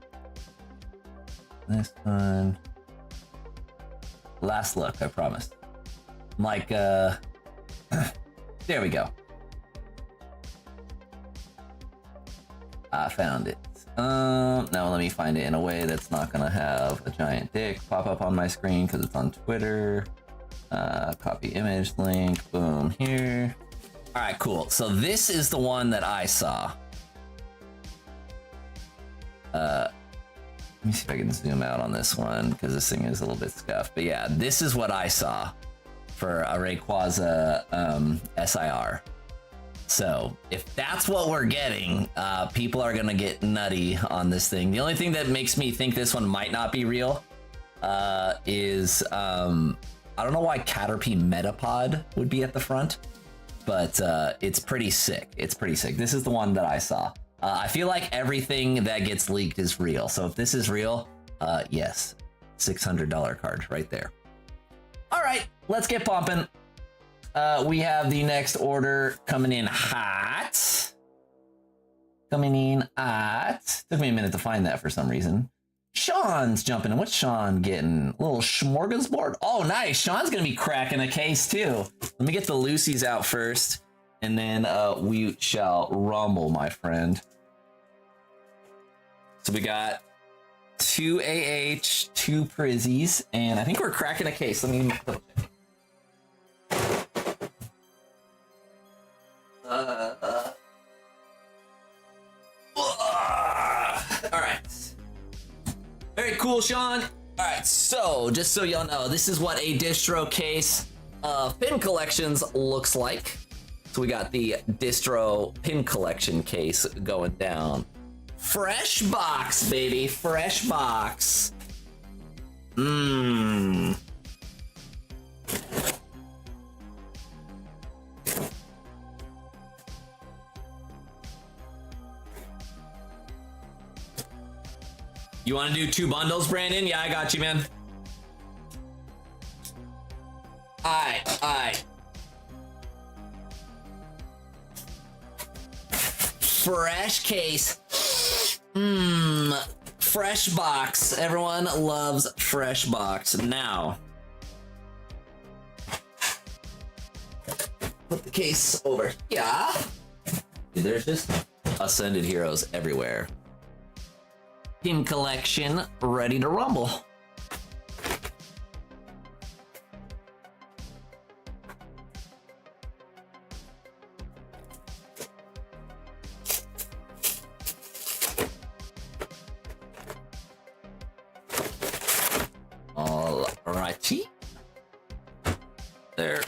This one. Last look, I promise. I'm like, there we go. I found it. Now let me find it in a way that's not gonna have a giant dick pop up on my screen because it's on Twitter. Copy image link, boom, here. All right, cool. So this is the one that I saw. Let me see if I can zoom out on this one because this thing is a little bit scuffed. But yeah, this is what I saw for a Rayquaza SIR. So if that's what we're getting, people are gonna get nutty on this thing. The only thing that makes me think this one might not be real is I don't know why Caterpie Metapod would be at the front, but it's pretty sick. It's pretty sick. This is the one that I saw. I feel like everything that gets leaked is real. So if this is real, yes, $600 card right there. All right, let's get pumping. We have the next order coming in hot. Coming in hot. Took me a minute to find that for some reason. Sean's jumping in. What's Sean getting? A little smorgasbord. Oh, nice. Sean's going to be cracking a case too. Let me get the Lucy's out first, and then we shall rumble, my friend. So we got 2 AH, 2 Prizzies, and I think we're cracking a case. Let me double check. All right. Very cool, Sean. All right, so just so y'all know, this is what a distro case of pin collections looks like. So we got the distro pin collection case going down. Fresh box, baby. Fresh box. Mmm. You want to do 2 bundles, Brandon? Yeah, I got you, man. Alright. Fresh case. Fresh box. Everyone loves fresh box. Now, put the case over. Yeah. Dude, there's just Ascended Heroes everywhere. Team collection ready to rumble. Alrighty. There.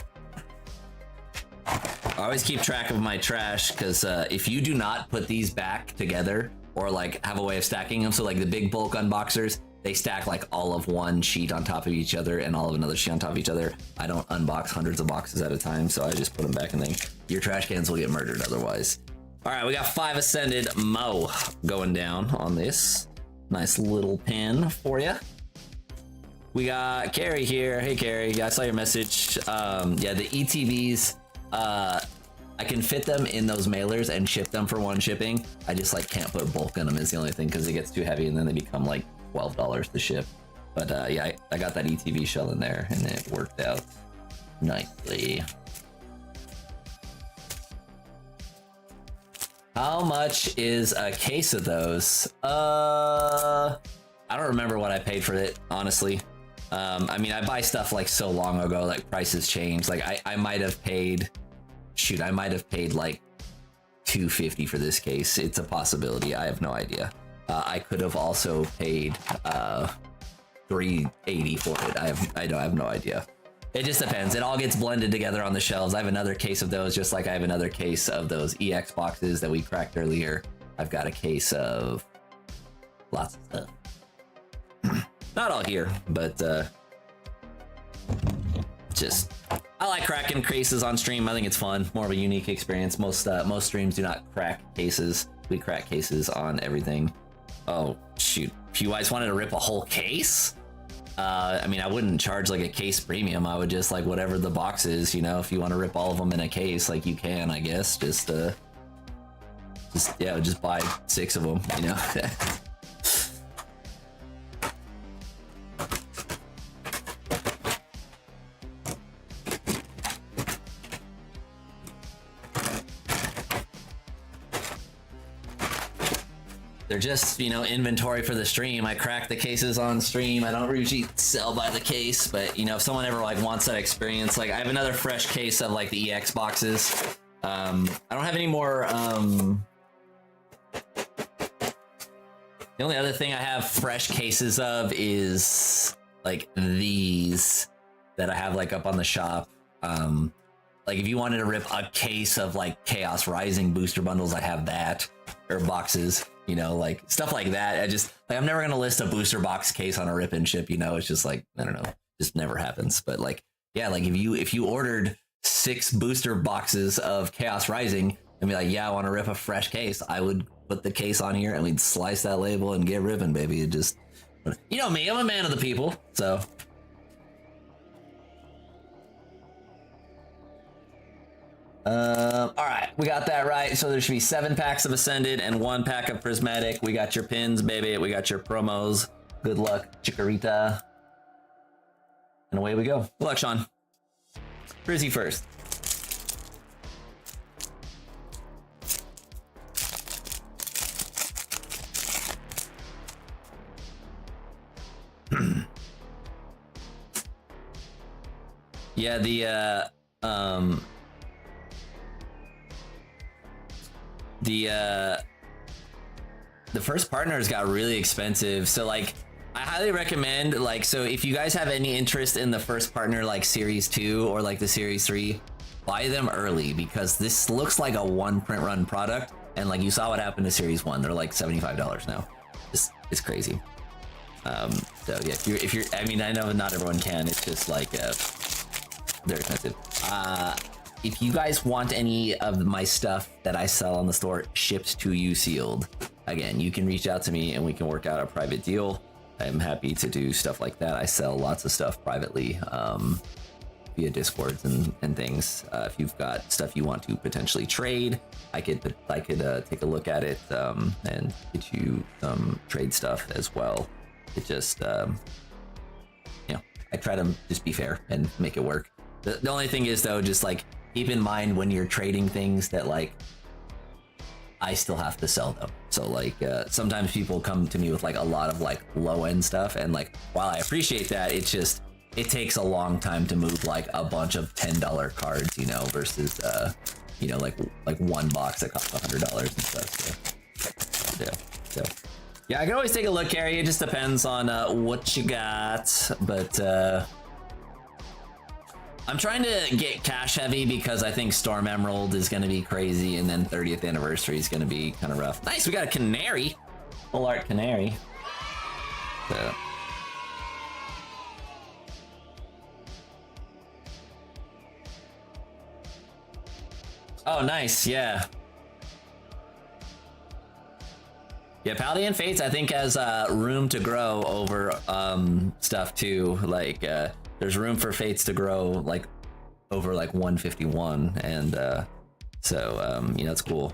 I always keep track of my trash because if you do not put these back together or like have a way of stacking them, so like the big bulk unboxers, they stack like all of one sheet on top of each other and all of another sheet on top of each other. I don't unbox hundreds of boxes at a time, so I just put them back and then your trash cans will get murdered otherwise. All right, we got 5 Ascended Mo going down on this. Nice little pin for you. We got Carrie here. Hey, Carrie. Yeah, I saw your message. Yeah, the ETBs, I can fit them in those mailers and ship them for 1 shipping. I just like can't put bulk in them is the only thing because it gets too heavy and then they become like $12 to ship. But yeah, I got that ETB shell in there and it worked out nicely. How much is a case of those? I don't remember what I paid for it, honestly. I mean, I buy stuff like so long ago, like prices change. Like I might have paid, shoot, I might have paid like $250 for this case. It's a possibility. I have no idea. I could have also paid $380 for it. I have no idea. It just depends. It all gets blended together on the shelves. I have another case of those, just like I have another case of those EX boxes that we cracked earlier. I've got a case of lots of stuff. Not all here, but just I like cracking cases on stream. I think it's fun, more of a unique experience. Most streams do not crack cases. We crack cases on everything. Oh shoot! If you guys wanted to rip a whole case, I mean, I wouldn't charge like a case premium. I would just like whatever the box is, you know. If you want to rip all of them in a case, like you can, I guess. Just yeah, just buy 6 of them, you know. They're just, you know, inventory for the stream. I crack the cases on stream. I don't usually sell by the case, but you know, if someone ever like wants that experience, like I have another fresh case of like the EX boxes. I don't have any more. The only other thing I have fresh cases of is like these that I have like up on the shop. Like if you wanted to rip a case of like Chaos Rising booster bundles, I have that, or boxes. You know, like stuff like that. I just like I'm never gonna list a booster box case on a rip and ship. You know, it's just like I don't know, just never happens. But like, yeah, like if you ordered 6 booster boxes of Chaos Rising and be like, yeah, I want to rip a fresh case, I would put the case on here and we'd slice that label and get ripping, baby. It just, you know me, I'm a man of the people, so. All right, we got that right. So there should be 7 packs of Ascended and 1 pack of Prismatic. We got your pins, baby. We got your promos. Good luck, Chikorita. And away we go. Good luck, Sean. Prizzy first. Yeah, the first partners got really expensive, so like I highly recommend, like, so if you guys have any interest in the first partner like series 2 or like the series 3, buy them early because this looks like a 1 print run product, and like you saw what happened to series 1, they're like $75 now. It's crazy. So yeah, if you're I mean, I know not everyone can, it's just like they're expensive. If you guys want any of my stuff that I sell on the store shipped to you sealed, again, you can reach out to me and we can work out a private deal. I'm happy to do stuff like that. I sell lots of stuff privately via Discords and things. If you've got stuff you want to potentially trade, I could take a look at it and get you some trade stuff as well. It just, you know, I try to just be fair and make it work. The only thing is though, just like keep in mind when you're trading things that like I still have to sell them. So like sometimes people come to me with like a lot of like low end stuff, and like while I appreciate that, it takes a long time to move like a bunch of $10 cards, you know, versus you know, like one box that costs $100 and stuff. So yeah, I can always take a look, Carrie. It just depends on what you got, but I'm trying to get cash heavy because I think Storm Emerald is going to be crazy, and then 30th anniversary is going to be kind of rough. Nice, we got a canary, full art canary. So. Oh, nice, yeah. Yeah, Paladin Fates I think has room to grow over stuff too. Like there's room for Fates to grow like over like 151, and so you know, it's cool.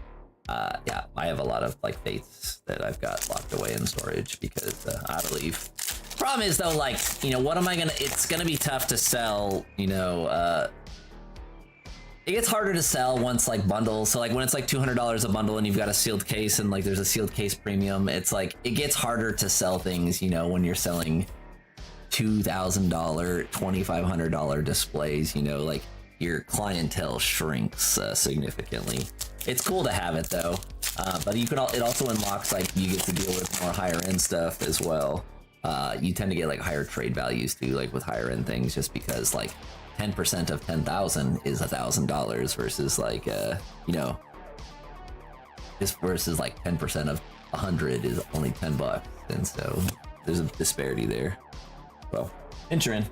Yeah, I have a lot of like Fates that I've got locked away in storage because I believe. Problem is though, like, you know, what am I gonna? It's gonna be tough to sell. You know, it gets harder to sell once like bundles. So like when it's like $200 a bundle and you've got a sealed case and like there's a sealed case premium, it's like it gets harder to sell things. You know, when you're selling $2,000, $2,500 displays, you know, like your clientele shrinks significantly. It's cool to have it though, but you can. It also unlocks like you get to deal with more higher end stuff as well. You tend to get like higher trade values too, like with higher end things, just because like 10% of 10,000 is $1,000 versus like you know, just versus like 10% of 100 is only $10, and so there's a disparity there. Well, Inchurin.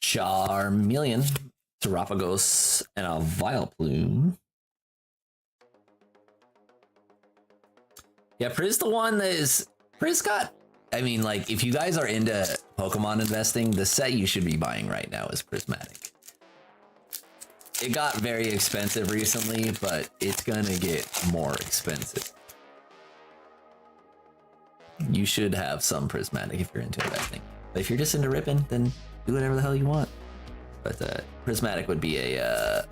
Charmeleon, Terapagos, and a Vileplume. Yeah, Priz the one that is... Priz got... I mean, like, if you guys are into Pokemon investing, the set you should be buying right now is Prismatic. It got very expensive recently, but it's gonna get more expensive. You should have some Prismatic if you're into investing. But if you're just into ripping, then do whatever the hell you want. But Prismatic would be a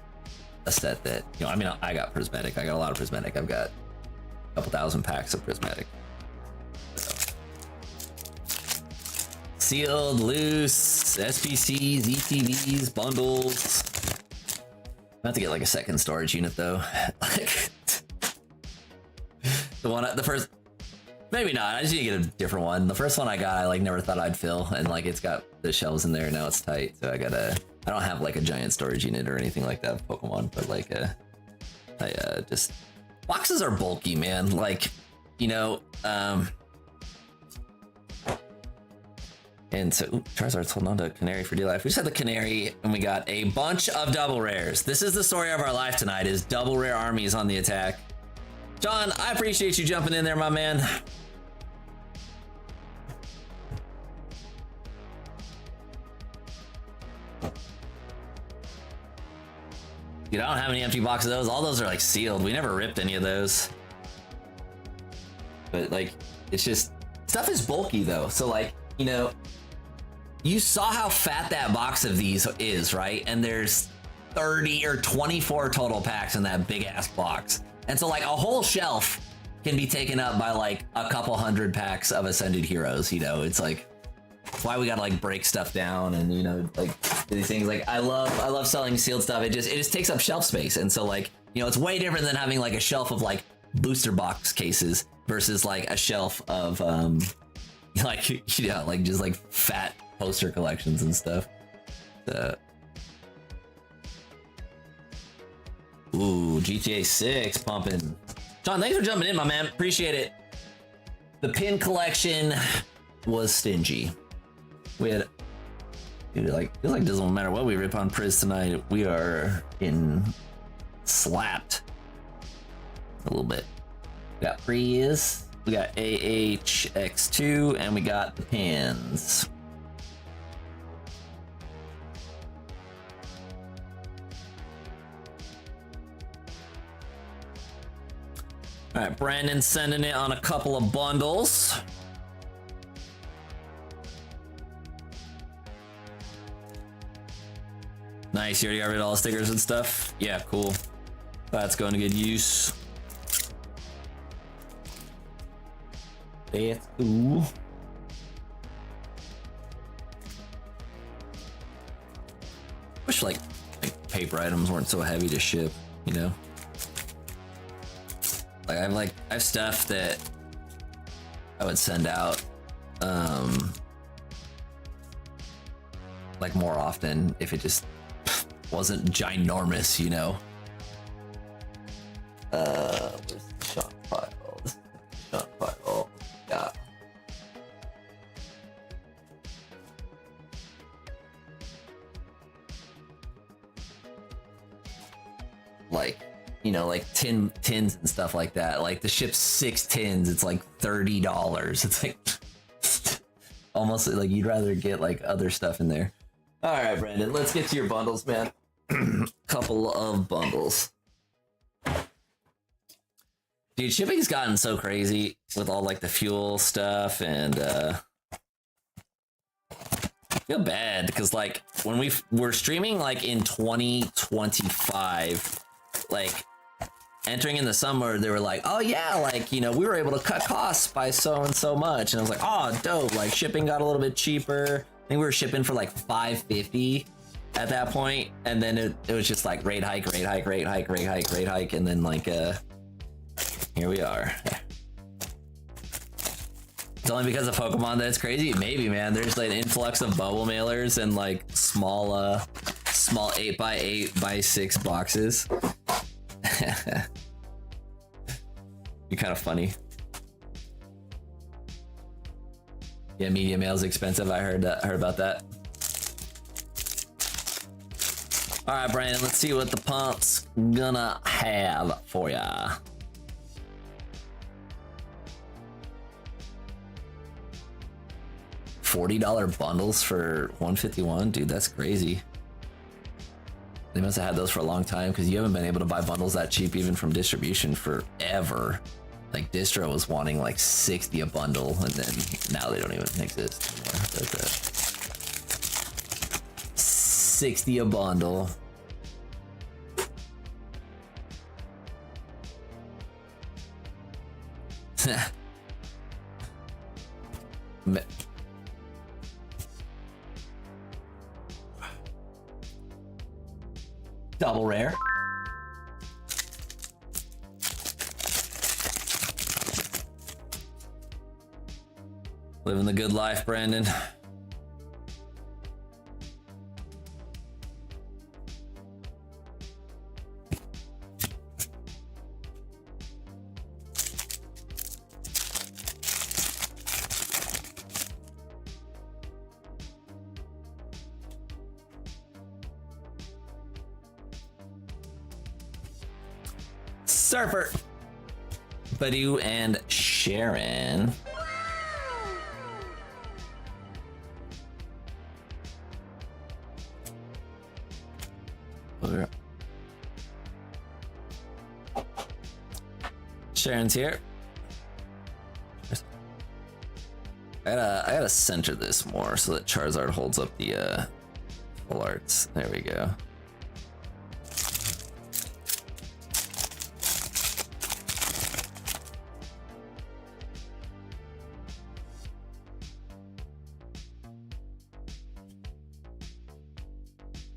set that, you know, I mean, I got Prismatic. I got a lot of Prismatic. I've got a couple thousand packs of Prismatic. So. Sealed, loose, SPCs, ETVs, bundles. I have to get like a second storage unit though. Like the first, maybe not. I just need to get a different one. The first one I got, I like never thought I'd fill, and like it's got the shelves in there. Now it's tight, so I don't have like a giant storage unit or anything like that with Pokemon, but like I just boxes are bulky, man. Like, you know, and so Charizard's holding on to Canary for dear life. We just had the Canary, and we got a bunch of double rares. This is the story of our life tonight: is double rare armies on the attack. John, I appreciate you jumping in there, my man. Dude, I don't have any empty boxes of those. All those are like sealed. We never ripped any of those. But like, it's just, stuff is bulky though. So like, you know, you saw how fat that box of these is, right? And there's 30 or 24 total packs in that big ass box. And so like a whole shelf can be taken up by like a couple hundred packs of Ascended Heroes, you know? It's like, that's why we gotta like break stuff down and, you know, like these things. Like I love selling sealed stuff. It just takes up shelf space. And so like, you know, it's way different than having like a shelf of like booster box cases versus like a shelf of like, you know, like just like fat poster collections and stuff. Ooh, GTA 6 pumping. Sean, thanks for jumping in, my man. Appreciate it. The pin collection was stingy. We had, dude, like, feels like it doesn't matter what we rip on Priz tonight. We are in slapped a little bit. We got Priz, we got AHX2, and we got the pins. All right, Brandon's sending it on a couple of bundles. Nice, you already got rid of all the stickers and stuff? Yeah, cool. That's going to good use. That's cool. Wish like paper items weren't so heavy to ship, you know? Like I have stuff that I would send out like more often if it just wasn't ginormous, you know. Where's the shot file? This is the shot file. Yeah. Like, you know, like tins and stuff like that. Like the ship's 6 tins, it's like $30. It's like almost like you'd rather get like other stuff in there. All right, Brandon, let's get to your bundles, man. Couple of bundles. Dude, shipping's gotten so crazy with all like the fuel stuff, and I feel bad because like when we were streaming like in 2025, like entering in the summer, they were like, oh yeah, like, you know, we were able to cut costs by so and so much, and I was like, oh dope, like shipping got a little bit cheaper. I think we were shipping for like $5.50 at that point, and then it was just like rate hike, and then like here we are. It's only because of Pokemon that it's crazy. Maybe, man. There's like an influx of bubble mailers and like small 8x8x6 boxes. Be kind of funny. Yeah, media mail is expensive. I heard about that. All right, Brandon, let's see what the pump's gonna have for ya. $40 bundles for 151, dude, that's crazy. They must have had those for a long time because you haven't been able to buy bundles that cheap even from distribution forever. Like Distro was wanting like 60 a bundle, and then now they don't even exist anymore. That's it. 60 a bundle. Double rare. Living the good life, Brandon. Surfer, Badu, and Sharon. Sharon's here. I gotta center this more so that Charizard holds up the full arts. There we go.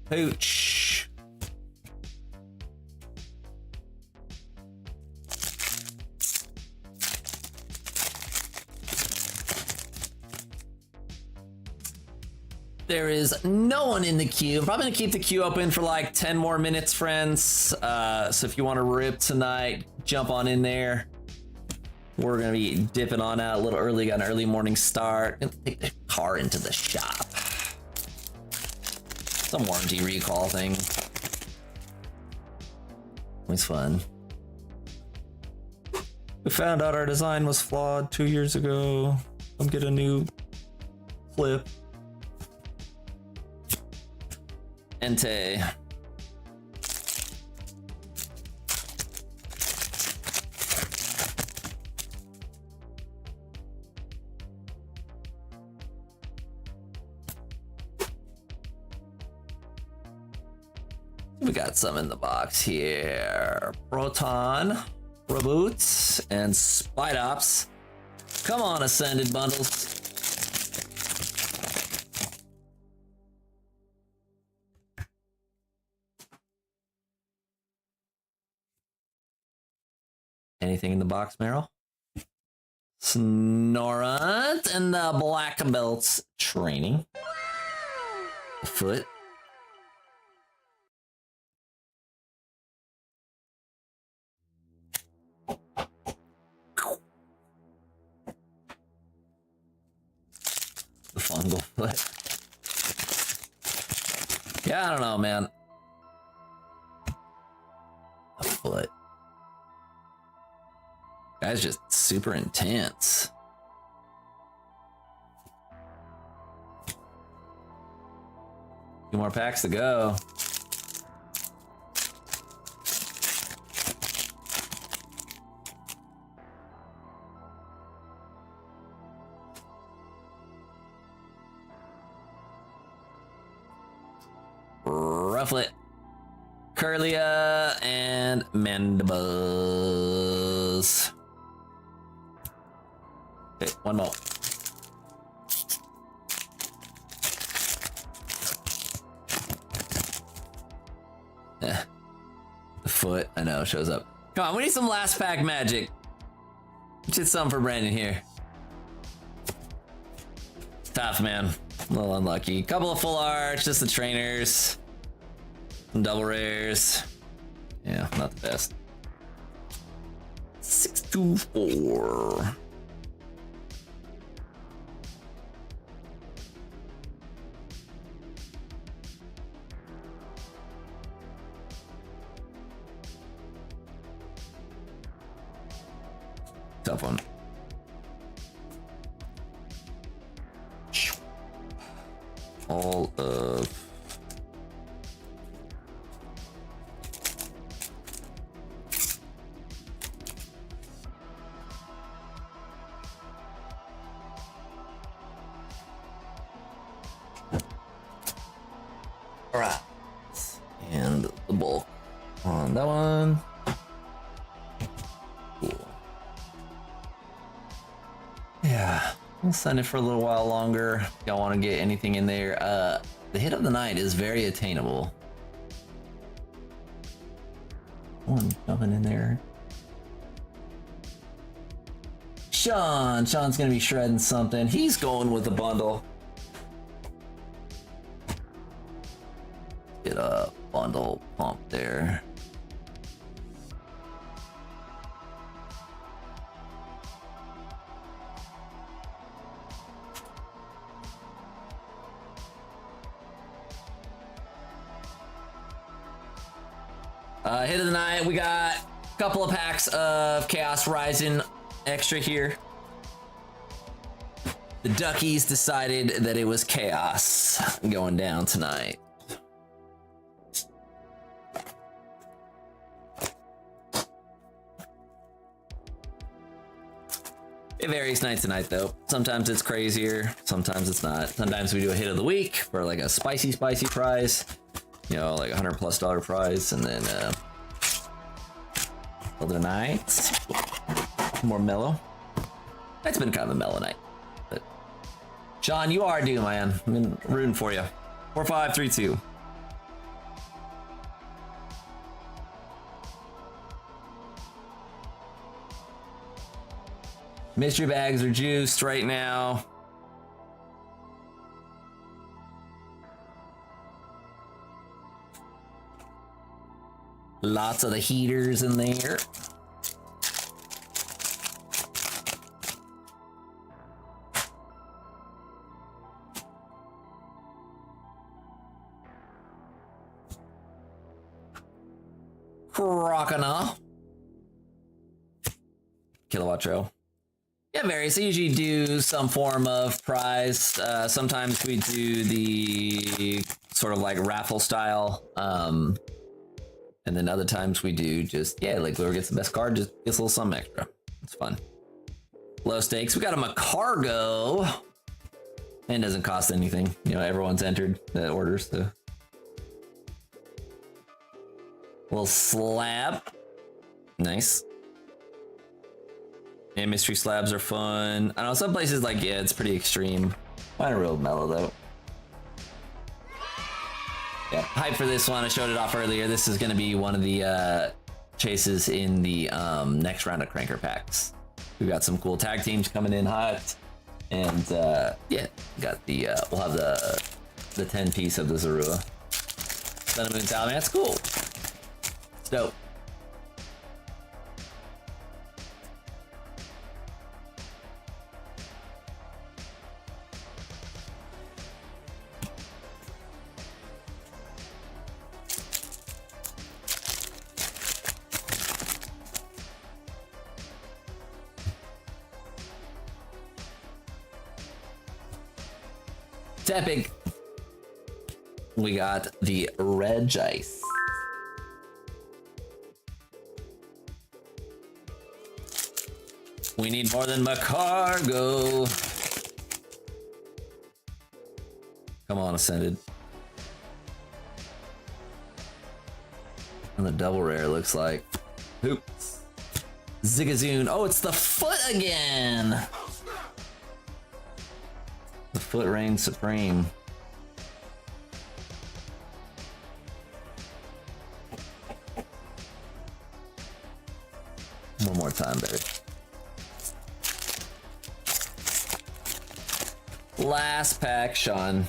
Pooch. There is no one in the queue. I'm probably gonna keep the queue open for like 10 more minutes, friends. So if you want to rip tonight, jump on in there. We're gonna be dipping on out a little early, got an early morning start. Gonna take the car into the shop. Some warranty recall thing. Always fun. We found out our design was flawed 2 years ago. Come get a new clip. Ente. We got some in the box here. Proton, Reboots, and Spidops. Come on, Ascended bundles. Anything in the box, Meryl? Snorunt and the Black Belts training. Foot. The fungal foot. Yeah, I don't know, man. A foot. Guy's just super intense. Two more packs to go. Rufflet, Curlia, and Mandibuzz. Okay, one more. The foot, I know, shows up. Come on, we need some last pack magic. Just something for Brandon here. Tough, man. A little unlucky. Couple of full arts, just the trainers. Some double rares. Yeah, not the best. 624. Tough one. All of all right, and the bulk on that one. Cool. Yeah, we'll send it for a little while longer. Y'all want to get anything in there? The hit of the night is very attainable. One coming in there. Sean's gonna be shredding something. He's going with a bundle. Get a bundle pump there. Hit of the night, we got a couple of packs of Chaos Rising extra here. The Duckies decided that it was Chaos going down tonight. It varies night to night though. Sometimes it's crazier, sometimes it's not. Sometimes we do a hit of the week for like a spicy prize. You know, like $100+ prize, and then other nights, more mellow. It's been kind of a mellow night. But Sean, you are due, man. I've been rooting for you. 4532. Mystery bags are juiced right now. Lots of the heaters in there. Crocona. Kilowatt Trail. Yeah, varies. I usually do some form of prize. Sometimes we do the sort of like raffle style. And then other times we do just, yeah, like whoever gets the best card just gets a little something extra. It's fun. Low stakes. We got him a cargo. And doesn't cost anything. You know, everyone's entered the orders. So. Little slab. Nice. Yeah, mystery slabs are fun. I know some places like, yeah, it's pretty extreme. Mine are real mellow though. Yeah, hype for this one. I showed it off earlier. This is going to be one of the chases in the next round of Cranker packs. We've got some cool tag teams coming in hot. And yeah, got the, we'll have the 10 piece of the Zorua. Sun and Moon Talisman, that's cool. It's dope. It's epic. We got the Reg Ice. We need more than my cargo. Come on, Ascended. And the double rare looks like. Oops. Zigzagoon. Oh, it's the foot again. The foot reigns supreme. One more time, baby. Last pack, Sean.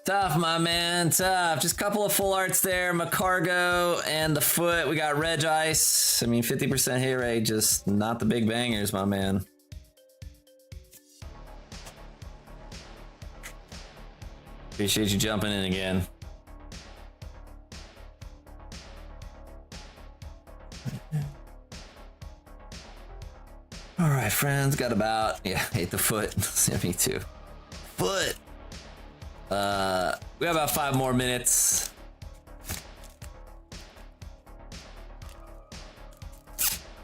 Tough, my man, tough. Just a couple of full arts there. Macargo and the foot. We got Reg Ice. I mean, 50% hit rate, just not the big bangers, my man. Appreciate you jumping in again. All right, friends, got about, yeah, hate the foot. Yeah, me too. Foot. We have about 5 more minutes.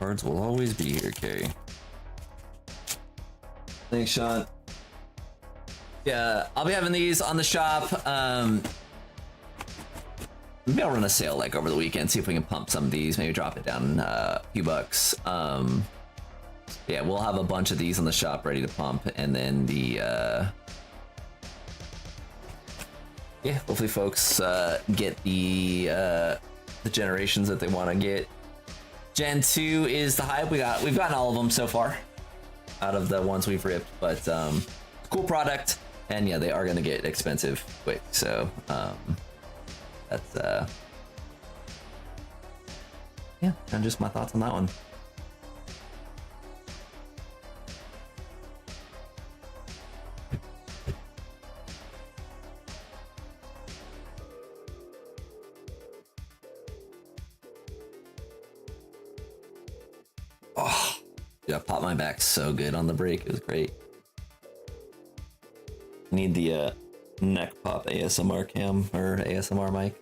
Cards will always be here, Carrie. Thanks, Sean. Yeah, I'll be having these on the shop. Maybe I'll run a sale like over the weekend, see if we can pump some of these, maybe drop it down a few bucks. Yeah, we'll have a bunch of these on the shop ready to pump, and then the yeah, hopefully folks get the generations that they want to get. Gen 2 is the hype. We've gotten all of them so far out of the ones we've ripped, but cool product, and yeah, they are going to get expensive quick. So that's yeah, and just my thoughts on that one. Oh, dude, I popped my back so good on the break. It was great. Need the neck pop ASMR cam or ASMR mic.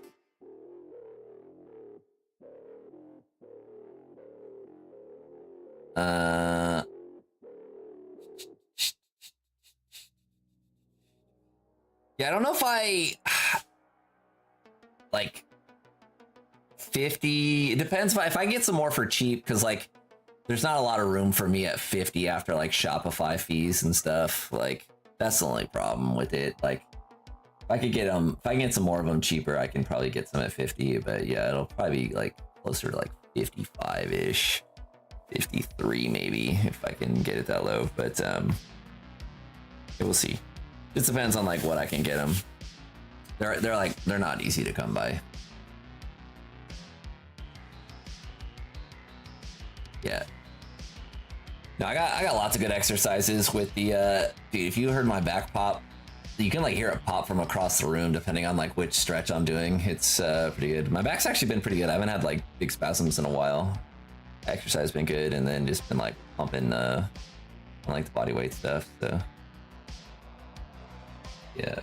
Yeah, I don't know if I like 50. It depends if I get some more for cheap, because like there's not a lot of room for me at 50 after like Shopify fees and stuff. Like that's the only problem with it. Like if I could get them, if I can get some more of them cheaper, I can probably get some at 50. But yeah, it'll probably be like closer to like 55-ish, 53 maybe, if I can get it that low. But we'll see. It depends on like what I can get them. They're not easy to come by. Yeah. No, I got lots of good exercises with the dude. If you heard my back pop, you can like hear it pop from across the room depending on like which stretch I'm doing. It's pretty good. My back's actually been pretty good. I haven't had like big spasms in a while. Exercise has been good, and then just been like pumping like the body weight stuff. So yeah.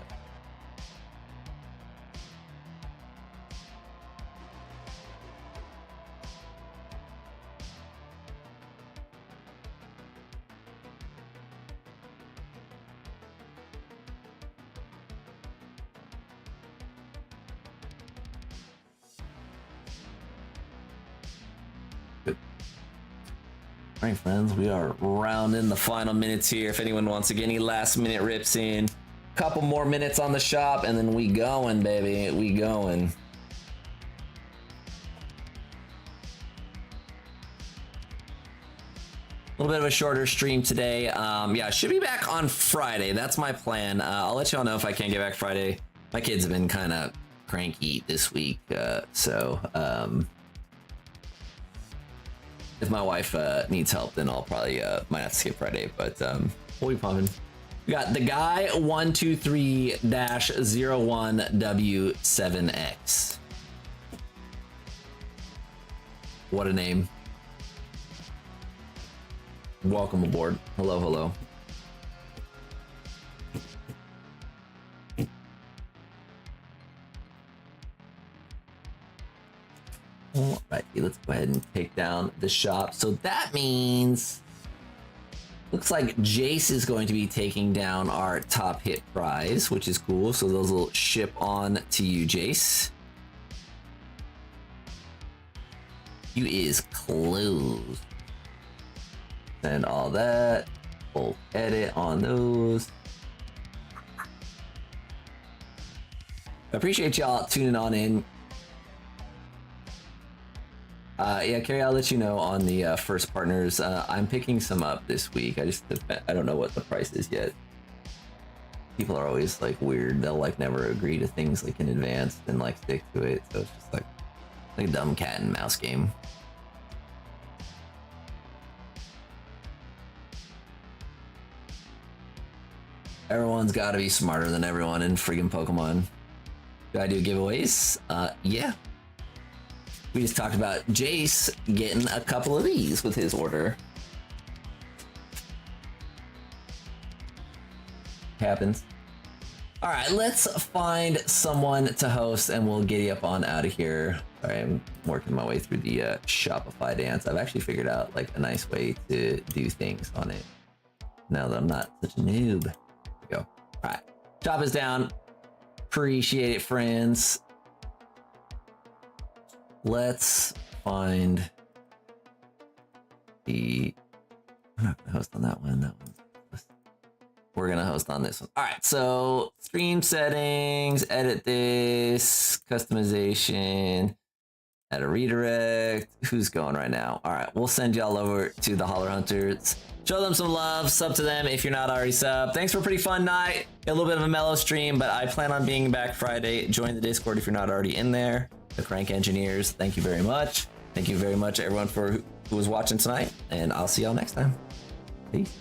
All right, friends, we are rounding the final minutes here. If anyone wants to get any last minute rips in, couple more minutes on the shop, and then we going, baby. We going. A little bit of a shorter stream today. Yeah, should be back on Friday. That's my plan. I'll let y'all know if I can't get back Friday. My kids have been kind of cranky this week, so if my wife needs help, then I'll probably might have to skip Friday, but we'll be pumping. We got the guy 123-01W7X. What a name. Welcome aboard. Hello, hello. All right, let's go ahead and take down the shop. So that means, looks like Jace is going to be taking down our top hit prize, which is cool. So those will ship on to you, Jace. You is closed. Send all that. We'll edit on those. I appreciate y'all tuning on in. Yeah, Carrie, I'll let you know on the first partners. I'm picking some up this week. I don't know what the price is yet. People are always like weird. They'll like never agree to things like in advance and like stick to it. So it's just like a dumb cat and mouse game. Everyone's got to be smarter than everyone in friggin' Pokemon. Do I do giveaways? Yeah. We just talked about Jace getting a couple of these with his order. Happens. All right, let's find someone to host and we'll get you up on out of here. All right, I'm working my way through the Shopify dance. I've actually figured out like a nice way to do things on it now that I'm not such a noob. There we go. All right, shop is down. Appreciate it, friends. Let's find the. I'm not gonna host on that one. That one. We're gonna host on this one. All right. So stream settings. Edit this. Customization. Add a redirect. Who's going right now? All right. We'll send y'all over to the Holler Hunters. Show them some love. Sub to them if you're not already sub. Thanks for a pretty fun night. A little bit of a mellow stream, but I plan on being back Friday. Join the Discord if you're not already in there. The Crank Engineers, thank you very much. Thank you very much, everyone, who was watching tonight, and I'll see y'all next time. Peace.